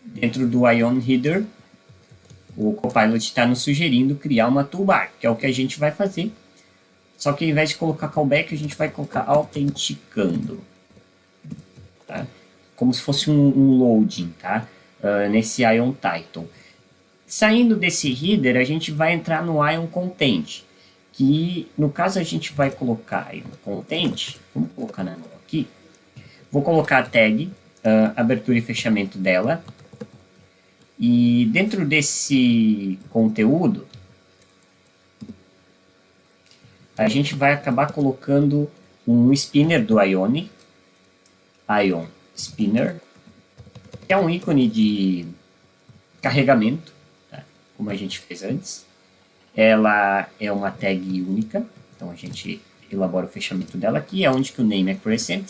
Dentro do Ion header, o Copilot está nos sugerindo criar uma toolbar, que é o que a gente vai fazer, só que ao invés de colocar callback, a gente vai colocar autenticando, tá? Como se fosse um loading, tá? Nesse Ion title. Saindo desse header, a gente vai entrar no Ion content, que no caso a gente vai colocar Ion content, vamos colocar na mão aqui, vou colocar a tag, abertura e fechamento dela, e dentro desse conteúdo, a gente vai acabar colocando um spinner do Ionic, Ion Spinner, que é um ícone de carregamento, tá? Como a gente fez antes. Ela é uma tag única, então a gente elabora o fechamento dela aqui, é onde que o name é crescent.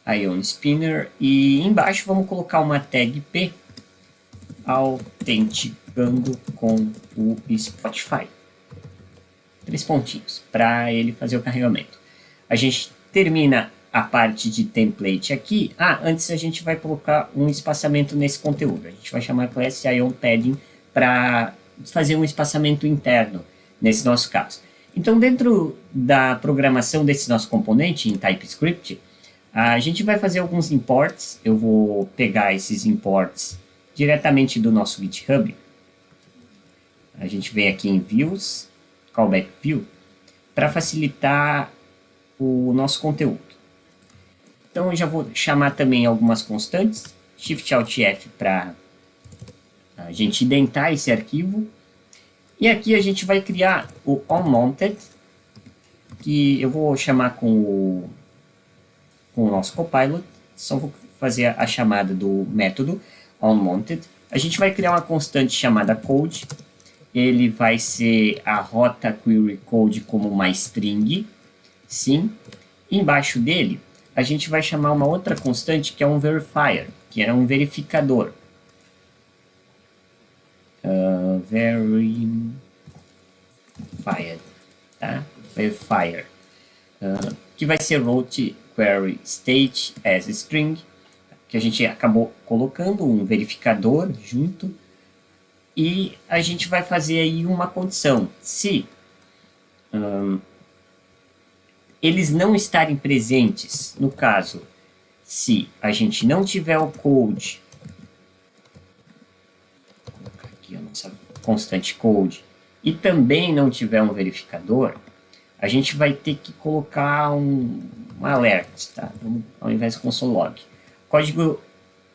Ion Spinner, e embaixo vamos colocar uma tag P, autenticando com o Spotify. 3 pontinhos, para ele fazer o carregamento. A gente termina a parte de template aqui. Antes a gente vai colocar um espaçamento nesse conteúdo. A gente vai chamar class Ion Padding para fazer um espaçamento interno, nesse nosso caso. Então, dentro da programação desse nosso componente em TypeScript, a gente vai fazer alguns imports. Eu vou pegar esses imports diretamente do nosso GitHub. A gente vem aqui em Views, Callback View, para facilitar o nosso conteúdo. Então eu já vou chamar também algumas constantes, Shift Alt F para a gente indentar esse arquivo. E aqui a gente vai criar o onMounted, que eu vou chamar com o nosso Copilot. Só vou fazer a chamada do método onMounted. A gente vai criar uma constante chamada code. Ele vai ser a rota query code como uma string. Sim. Embaixo dele, a gente vai chamar uma outra constante que é um verifier, que é um verificador. Verifier, tá? Verifier. Que vai ser route query state as string, que a gente acabou colocando um verificador junto. E a gente vai fazer aí uma condição. Se eles não estarem presentes, no caso, se a gente não tiver o code, vou colocar aqui a nossa constante code, e também não tiver um verificador, a gente vai ter que colocar um alert, tá? Ao invés de console log.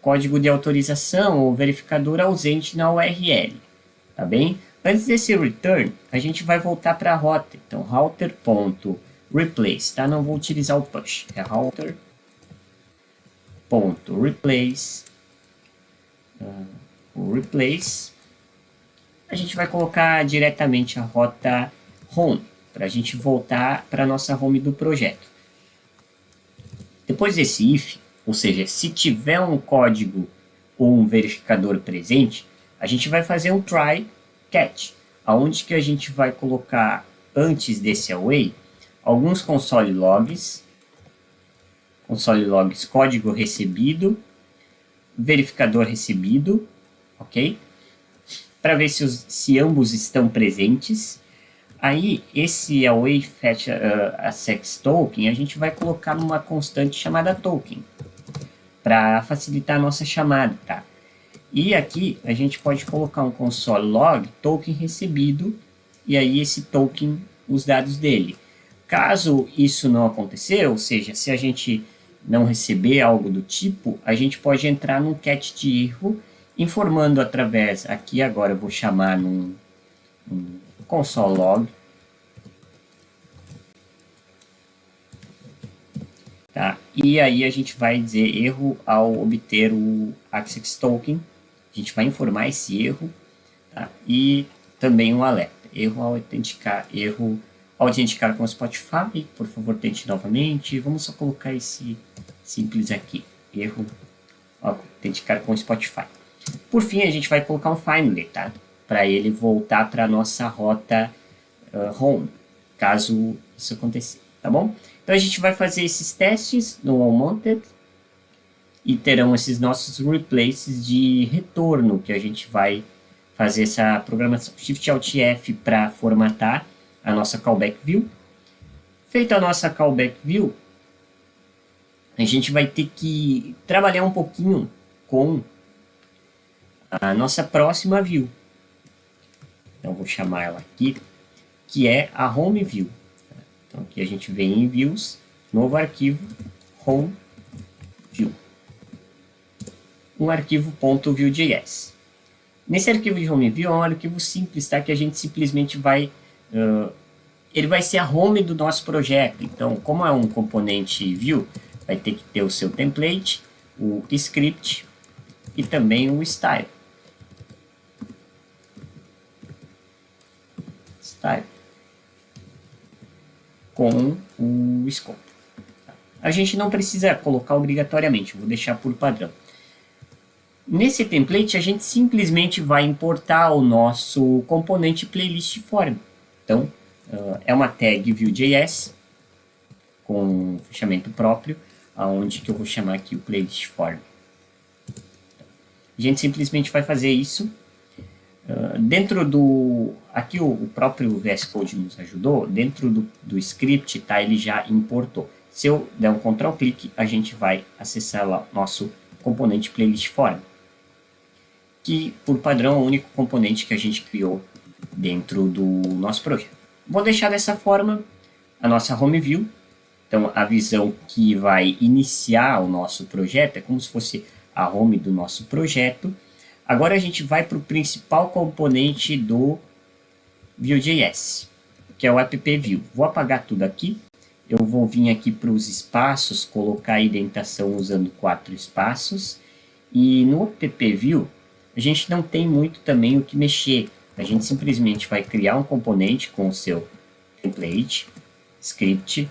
Código de autorização ou verificador ausente na URL, tá bem? Antes desse return, a gente vai voltar para a router. Então, router.replace, tá? Não vou utilizar o push, é router.replace. Replace. A gente vai colocar diretamente a rota home, para a gente voltar para a nossa home do projeto. Depois desse if, ou seja, se tiver um código ou um verificador presente, a gente vai fazer um try catch, aonde que a gente vai colocar antes desse away alguns console logs código recebido, verificador recebido, ok? Para ver se ambos estão presentes. Aí, esse away fetch access token, a gente vai colocar numa constante chamada token, para facilitar a nossa chamada, tá? E aqui, a gente pode colocar um console log token recebido, e aí esse token, os dados dele. Caso isso não acontecer, ou seja, se a gente não receber algo do tipo, a gente pode entrar num catch de erro, informando através, aqui agora eu vou chamar num console log, tá? E aí a gente vai dizer erro ao obter o access token, a gente vai informar esse erro, tá? E também um alerta, erro ao autenticar com o Spotify, por favor tente novamente, vamos só colocar esse simples aqui, erro ao autenticar com o Spotify. Por fim, a gente vai colocar um finally, tá? Para ele voltar para a nossa rota home, caso isso acontecer, tá bom? Então a gente vai fazer esses testes no onMounted e terão esses nossos replaces de retorno que a gente vai fazer essa programação. Shift Alt F para formatar a nossa callback view. Feita a nossa callback view, a gente vai ter que trabalhar um pouquinho com a nossa próxima view. Então vou chamar ela aqui, que é a home view. Então aqui a gente vem em views, novo arquivo, home view. Um arquivo .vue.js. Nesse arquivo de home view é um arquivo simples, tá? Que a gente simplesmente vai... ele vai ser a home do nosso projeto. Então, como é um componente view, vai ter que ter o seu template, o script e também o style. Com o scope. A gente não precisa colocar obrigatoriamente, vou deixar por padrão. Nesse template, a gente simplesmente vai importar o nosso componente playlist form. Então, é uma tag Vue.js com fechamento próprio, aonde que eu vou chamar aqui o playlist form. A gente simplesmente vai fazer isso. Dentro do... Aqui o próprio VS Code nos ajudou. Dentro do script, tá, ele já importou. Se eu der um Ctrl clique, a gente vai acessar lá nosso componente playlist form, que por padrão é o único componente que a gente criou dentro do nosso projeto. Vou deixar dessa forma a nossa home view Então, a visão que vai iniciar o nosso projeto é como se fosse a home do nosso projeto. Agora a gente vai para o principal componente do Vue.js, que é o app View. Vou apagar tudo aqui. Eu vou vir aqui para os espaços, colocar a indentação usando 4 espaços. E no app View, a gente não tem muito também o que mexer. A gente simplesmente vai criar um componente com o seu template, script,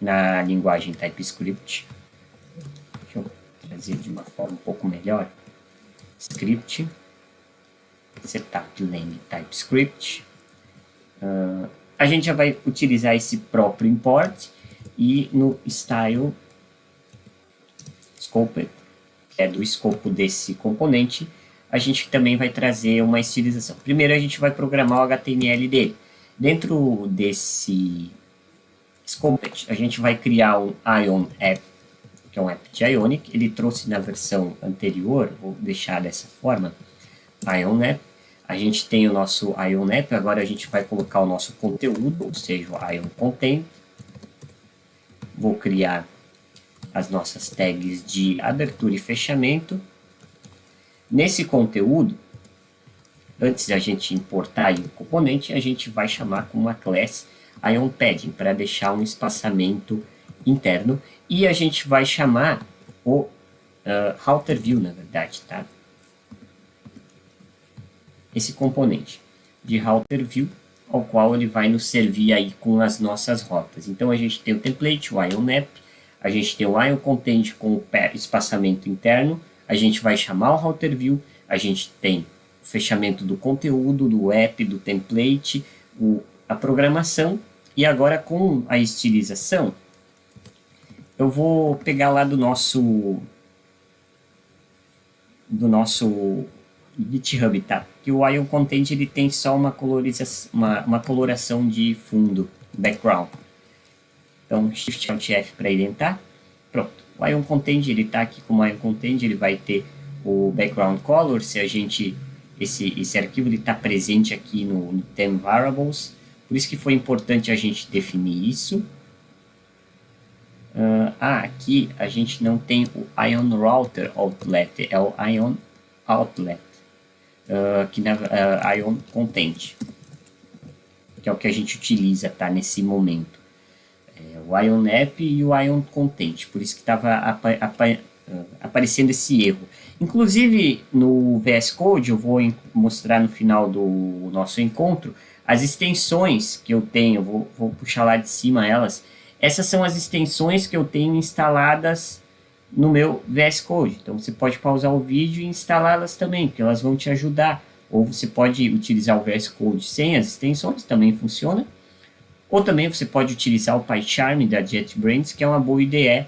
na linguagem TypeScript. Deixa eu trazer de uma forma um pouco melhor. Script, setup lang TypeScript. A gente já vai utilizar esse próprio import e no style scope, que é do escopo desse componente, a gente também vai trazer uma estilização. Primeiro a gente vai programar o HTML dele. Dentro desse scope, a gente vai criar um Ion App, que é um app de Ionic. Ele trouxe na versão anterior, vou deixar dessa forma, Ion App. A gente tem o nosso Ion App, agora a gente vai colocar o nosso conteúdo, ou seja, o Ion Content. Vou criar as nossas tags de abertura e fechamento. Nesse conteúdo, antes de a gente importar o componente, a gente vai chamar com uma class Ion Padding para deixar um espaçamento interno. E a gente vai chamar o Router View, na verdade, tá? Esse componente de Router View, ao qual ele vai nos servir aí com as nossas rotas. Então a gente tem o template, o Ion App, a gente tem o Ion Content com o espaçamento interno, a gente vai chamar o Router View, a gente tem o fechamento do conteúdo, do app, do template, a programação, e agora com a estilização, eu vou pegar lá do nosso GitHub, tá? Que o Ion Content ele tem só uma coloração de fundo, background. Então, Shift Alt F para identar. Pronto. O Ion Content ele está aqui como Ion Content, ele vai ter o background color. Se a gente esse arquivo está presente aqui no Theme Variables, por isso que foi importante a gente definir isso. Aqui a gente não tem o Ion Router Outlet, é o Ion Outlet, que na Ion Content, que é o que a gente utiliza, tá, nesse momento. O Ion App e o Ion Content, por isso que estava aparecendo esse erro. Inclusive no VS Code, eu vou mostrar no final do nosso encontro as extensões que eu tenho, vou puxar lá de cima elas. Essas são as extensões que eu tenho instaladas no meu VS Code. Então você pode pausar o vídeo e instalá-las também, porque elas vão te ajudar. Ou você pode utilizar o VS Code sem as extensões, também funciona. Ou também você pode utilizar o PyCharm da JetBrains, que é uma boa IDE,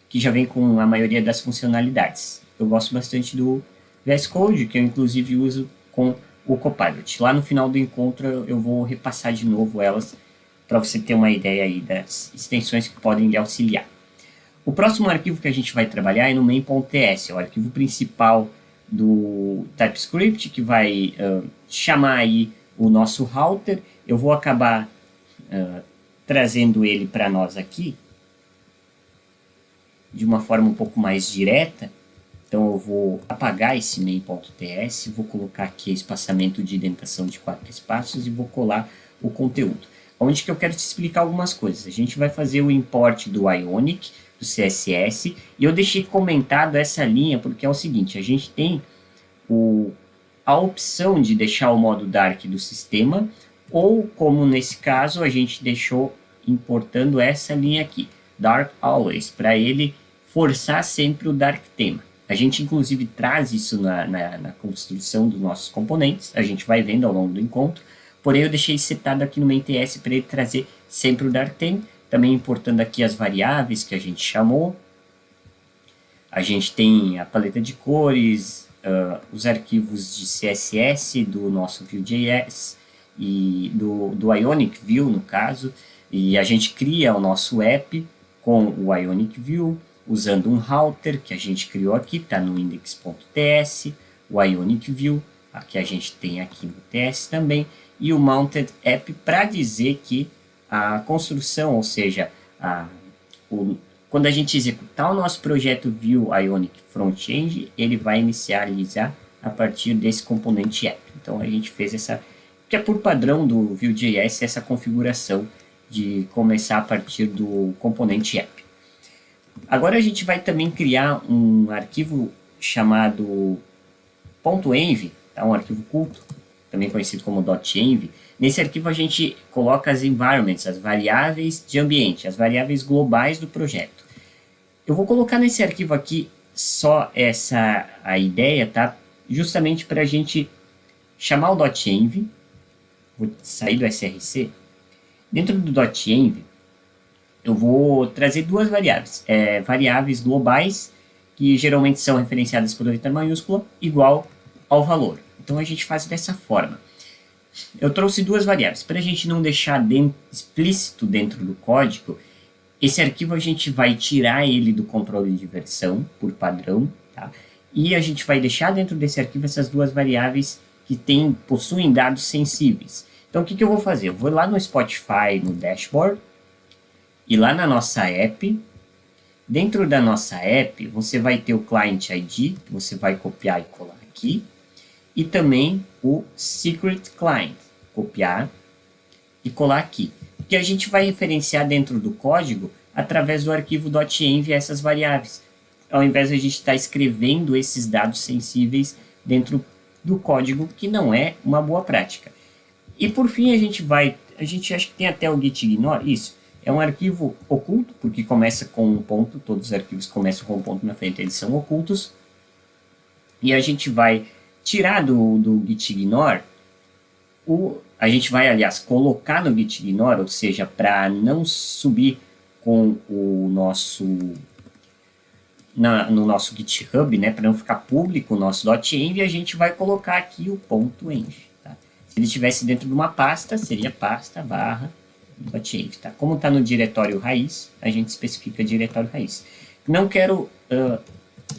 que já vem com a maioria das funcionalidades. Eu gosto bastante do VS Code, que eu inclusive uso com o Copilot. Lá no final do encontro eu vou repassar de novo elas, para você ter uma ideia aí das extensões que podem lhe auxiliar. O próximo arquivo que a gente vai trabalhar é no main.ts, é o arquivo principal do TypeScript, que vai chamar aí o nosso router. Eu vou acabar trazendo ele para nós aqui de uma forma um pouco mais direta. Então eu vou apagar esse main.ts, vou colocar aqui espaçamento de indentação de 4 espaços e vou colar o conteúdo. Onde que eu quero te explicar algumas coisas. A gente vai fazer o import do Ionic, do CSS, e eu deixei comentado essa linha porque é o seguinte, a gente tem a opção de deixar o modo dark do sistema, ou como nesse caso a gente deixou importando essa linha aqui, dark always, para ele forçar sempre o dark theme. A gente inclusive traz isso na construção dos nossos componentes, a gente vai vendo ao longo do encontro, porém eu deixei setado aqui no main.ts para ele trazer sempre o dark theme, também importando aqui as variáveis que a gente chamou. A gente tem a paleta de cores, os arquivos de CSS do nosso Vue.js e do Ionic View, no caso, e a gente cria o nosso app com o Ionic View, usando um router que a gente criou aqui, está no index.ts, o Ionic View, que a gente tem aqui no TS também, e o Mounted App para dizer que a construção, ou seja, quando a gente executar o nosso projeto Vue Ionic Front-End, ele vai inicializar a partir desse componente app. Então a gente fez essa, que é por padrão do Vue.js, essa configuração de começar a partir do componente app. Agora a gente vai também criar um arquivo chamado .env, tá? Um arquivo culto, também conhecido como .env. Nesse arquivo a gente coloca as environments, as variáveis de ambiente, as variáveis globais do projeto. Eu vou colocar nesse arquivo aqui só a ideia, tá? Justamente para a gente chamar o .env, vou sair do src. Dentro do .env, eu vou trazer duas variáveis, variáveis globais, que geralmente são referenciadas por letra maiúscula, igual ao valor. Então a gente faz dessa forma. Eu trouxe duas variáveis. Para a gente não deixar explícito dentro do código, esse arquivo a gente vai tirar ele do controle de versão, por padrão, tá? E a gente vai deixar dentro desse arquivo essas duas variáveis que possuem dados sensíveis. Então o que eu vou fazer? Eu vou lá no Spotify, no dashboard, e lá na nossa app, dentro da nossa app, você vai ter o Client ID, que você vai copiar e colar aqui, e também o Secret Client, copiar e colar aqui. Que a gente vai referenciar dentro do código através do arquivo .env essas variáveis, ao invés de a gente estar escrevendo esses dados sensíveis dentro do código, que não é uma boa prática. E por fim a gente acha que tem até o gitignore, isso, é um arquivo oculto, porque começa com um ponto, todos os arquivos começam com um ponto na frente, eles são ocultos, e a gente vai tirar do gitignore, a gente vai, aliás, colocar no gitignore, ou seja, para não subir com o nosso no nosso GitHub, né, para não ficar público o nosso .env, a gente vai colocar aqui o .env. Tá? Se ele estivesse dentro de uma pasta, seria pasta barra .env. Tá? Como está no diretório raiz, a gente especifica diretório raiz. Não quero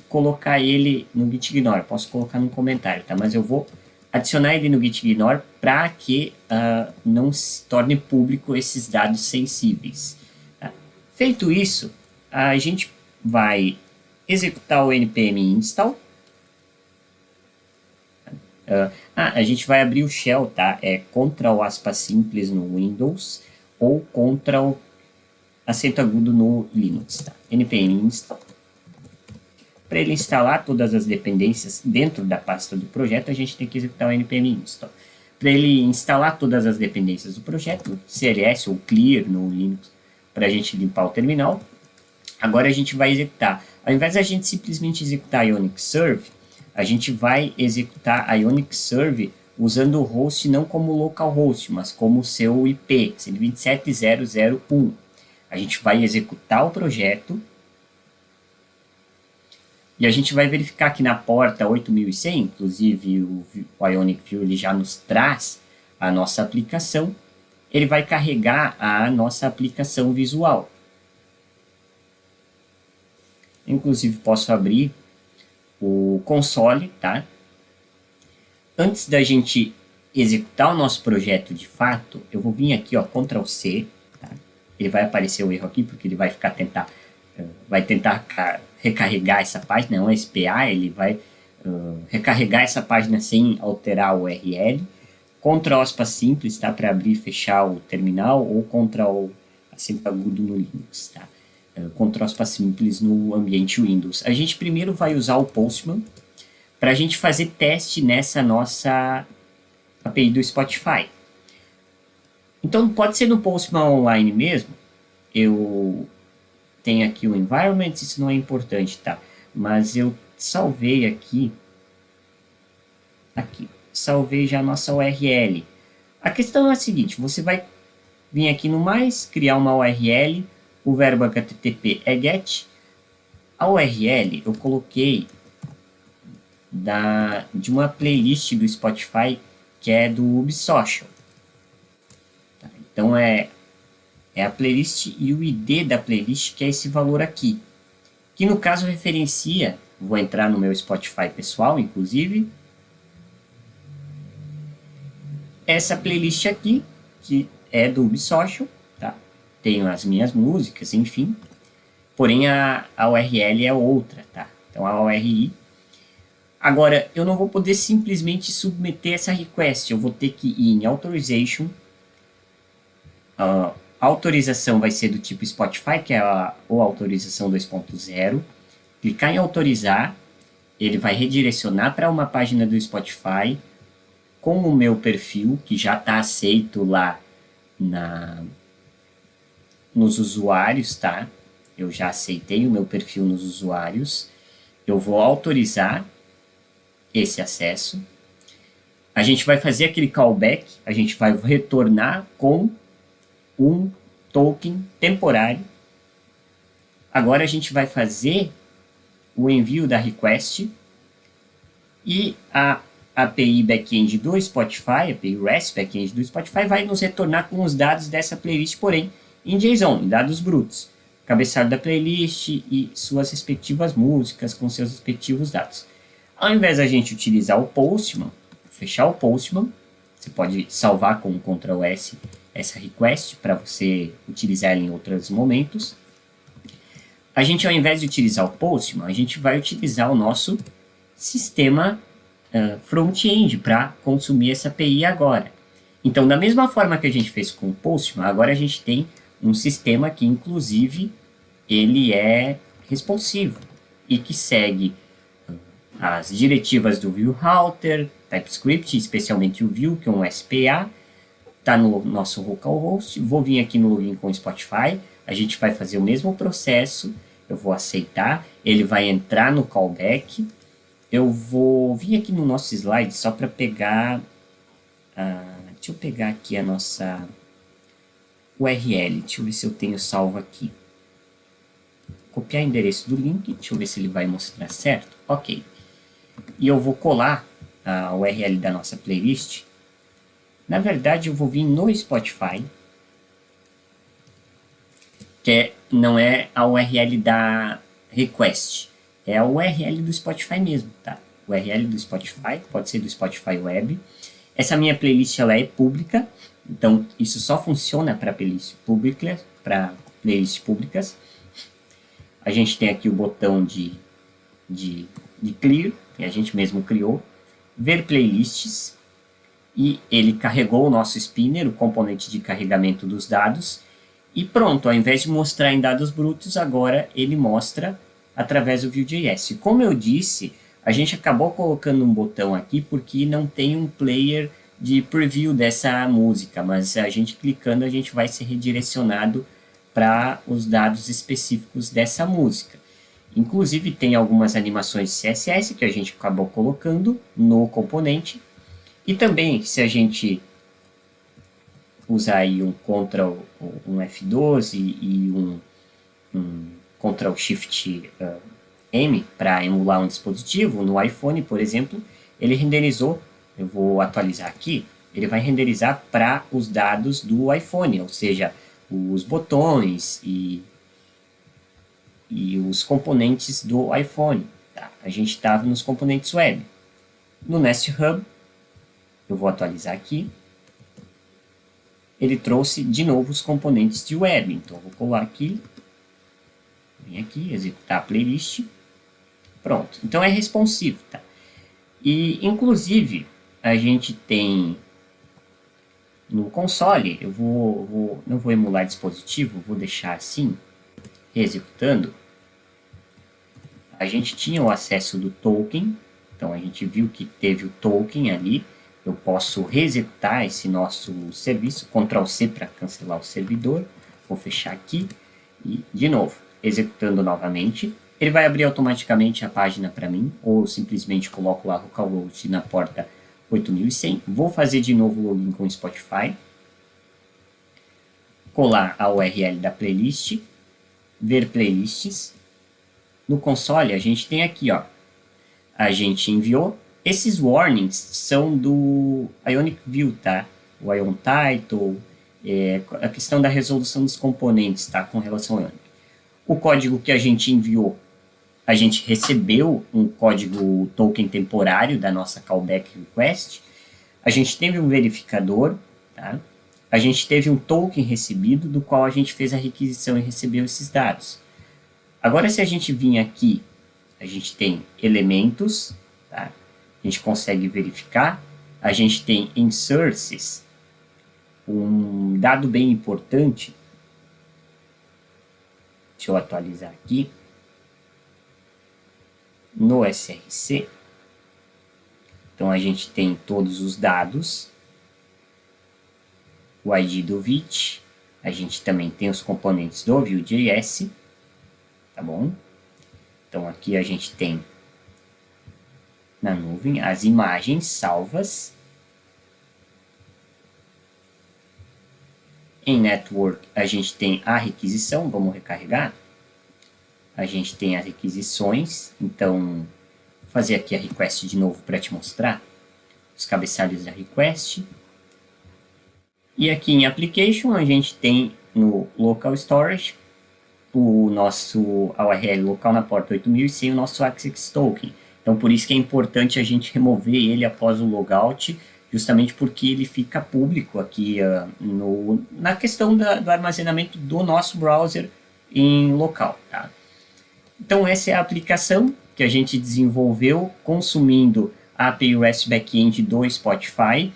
colocar ele no gitignore, posso colocar num comentário, tá? Mas eu vou adicionar ele no gitignore para que não se torne público esses dados sensíveis. Tá? Feito isso, a gente vai executar o npm install. A gente vai abrir o shell, tá? É Ctrl aspas simples no Windows ou Ctrl acento agudo no Linux, tá? npm install. Para ele instalar todas as dependências dentro da pasta do projeto, a gente tem que executar o npm install. Para ele instalar todas as dependências do projeto, CLS ou clear no Linux, para a gente limpar o terminal, agora a gente vai executar. Ao invés de a gente simplesmente executar Ionic Serve, a gente vai executar a Ionic Serve usando o host não como localhost, mas como seu IP, 127.0.0.1. A gente vai executar o projeto e a gente vai verificar que na porta 8100, inclusive o Ionic View ele já nos traz a nossa aplicação, ele vai carregar a nossa aplicação visual. Inclusive posso abrir o console, tá? Antes da gente executar o nosso projeto de fato, eu vou vir aqui, ó, Ctrl C, tá? Ele vai aparecer o erro aqui, porque ele vai tentar recarregar essa página, é um SPA, ele vai recarregar essa página sem alterar o URL. Ctrl aspas simples, tá? Para abrir e fechar o terminal, ou Ctrl acento agudo no Linux, tá? Ctrl aspas simples no ambiente Windows. A gente primeiro vai usar o Postman para a gente fazer teste nessa nossa API do Spotify. Então pode ser no Postman online mesmo. Eu tenho aqui o environment, isso não é importante, tá? Mas eu salvei aqui, salvei já a nossa URL. A questão é a seguinte, você vai vir aqui no mais, criar uma URL, o verbo HTTP é get. A URL eu coloquei de uma playlist do Spotify que é do Ubsocial. Tá? Então é a playlist e o ID da playlist, que é esse valor aqui. Que no caso referencia, vou entrar no meu Spotify pessoal, inclusive, essa playlist aqui, que é do Ubsocial, tá? tenho as minhas músicas, enfim. Porém, a URL é outra, tá? Então, a URI. Agora, eu não vou poder simplesmente submeter essa request. Eu vou ter que ir em Authorization. A autorização vai ser do tipo Spotify, que é a autorização 2.0. Clicar em autorizar. Ele vai redirecionar para uma página do Spotify com o meu perfil, que já está aceito lá nos usuários, tá? Eu já aceitei o meu perfil nos usuários. Eu vou autorizar esse acesso. A gente vai fazer aquele callback, a gente vai retornar com um token temporário. Agora a gente vai fazer o envio da request e a API backend do Spotify, a API REST backend do Spotify vai nos retornar com os dados dessa playlist, porém em JSON, em dados brutos. Cabeçalho da playlist e suas respectivas músicas com seus respectivos dados. Ao invés da gente utilizar o Postman, fechar o Postman, você pode salvar com o Ctrl S essa request para você utilizar ela em outros momentos. A gente, ao invés de utilizar o Postman, a gente vai utilizar o nosso sistema front-end para consumir essa API agora. Então, da mesma forma que a gente fez com o Postman, agora a gente tem um sistema que, inclusive, ele é responsivo e que segue as diretivas do View Router, TypeScript, especialmente o View, que é um SPA, está no nosso localhost. Vou vir aqui no login com o Spotify, a gente vai fazer o mesmo processo, eu vou aceitar, ele vai entrar no callback, eu vou vir aqui no nosso slide só para pegar, deixa eu pegar aqui a nossa URL, deixa eu ver se eu tenho salvo aqui. Copiar o endereço do link, deixa eu ver se ele vai mostrar certo, ok. E eu vou colar a URL da nossa playlist. Na verdade, eu vou vir no Spotify, que não é a URL da request, é a URL do Spotify mesmo, tá? URL do Spotify, pode ser do Spotify Web. Essa minha playlist ela é pública, então isso só funciona para playlists públicas. A gente tem aqui o botão de clear, que a gente mesmo criou, ver playlists, e ele carregou o nosso spinner, o componente de carregamento dos dados, e pronto, ao invés de mostrar em dados brutos, agora ele mostra através do Vue.js. Como eu disse, a gente acabou colocando um botão aqui porque não tem um player de preview dessa música, mas a gente clicando a gente vai ser redirecionado para os dados específicos dessa música. Inclusive tem algumas animações CSS que a gente acabou colocando no componente. E também, se a gente usar aí um Ctrl, um F12 e um Ctrl Shift M para emular um dispositivo, no iPhone, por exemplo, ele renderizou, eu vou atualizar aqui, ele vai renderizar para os dados do iPhone, ou seja, os botões e os componentes do iPhone. Tá? A gente estava nos componentes web. No Nest Hub, eu vou atualizar aqui, ele trouxe de novo os componentes de web, então eu vou colar aqui, vem aqui, executar a playlist, pronto, então é responsivo, tá? E inclusive a gente tem no console, eu não vou emular dispositivo, vou deixar assim, executando, a gente tinha o acesso do token, então a gente viu que teve o token ali. Eu posso reexecutar esse nosso serviço, Ctrl C para cancelar o servidor, vou fechar aqui e, de novo, executando novamente, ele vai abrir automaticamente a página para mim, ou simplesmente coloco lá localhost na porta 8100, vou fazer de novo o login com o Spotify, colar a URL da playlist, ver playlists, no console a gente tem aqui, ó, a gente enviou. Esses warnings são do Ionic View, tá? O Ion Title, a questão da resolução dos componentes, tá? Com relação ao Ionic. O código que a gente enviou, a gente recebeu um código token temporário da nossa callback request. A gente teve um verificador, tá? a gente teve um token recebido do qual a gente fez a requisição e recebeu esses dados. Agora, se a gente vir aqui, a gente tem elementos, tá? A gente consegue verificar. A gente tem em sources, um dado bem importante. Deixa eu atualizar aqui. No SRC, então a gente tem todos os dados, o ID do VIT, a gente também tem os componentes do Vue.js, tá bom? Então aqui a gente tem na nuvem as imagens salvas. Em Network a gente tem a requisição, vamos recarregar. A gente tem as requisições, então vou fazer aqui a request de novo para te mostrar os cabeçalhos da request. E aqui em application a gente tem no local storage o nosso URL local na porta 8000 sem o nosso access token. Então por isso que é importante a gente remover ele após o logout, justamente porque ele fica público aqui na questão do armazenamento do nosso browser em local, tá? Então essa é a aplicação que a gente desenvolveu consumindo a API REST Backend do Spotify.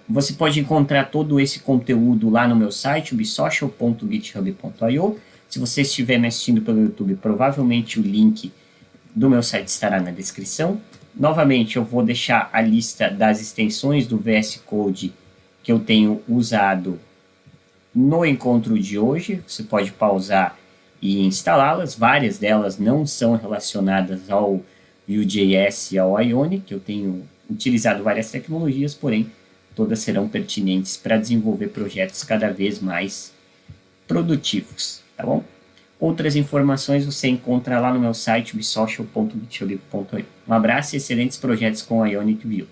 Você pode encontrar todo esse conteúdo lá no meu site, ubsocial.github.io. Se você estiver me assistindo pelo YouTube, provavelmente o link do meu site estará na descrição. Novamente, eu vou deixar a lista das extensões do VS Code que eu tenho usado no encontro de hoje. Você pode pausar e instalá-las. Várias delas não são relacionadas ao Vue.js e ao Ionic. Eu tenho utilizado várias tecnologias, porém todas serão pertinentes para desenvolver projetos cada vez mais produtivos, tá bom? Outras informações você encontra lá no meu site ubsocial.github.io. Um abraço e excelentes projetos com Ionic Vue.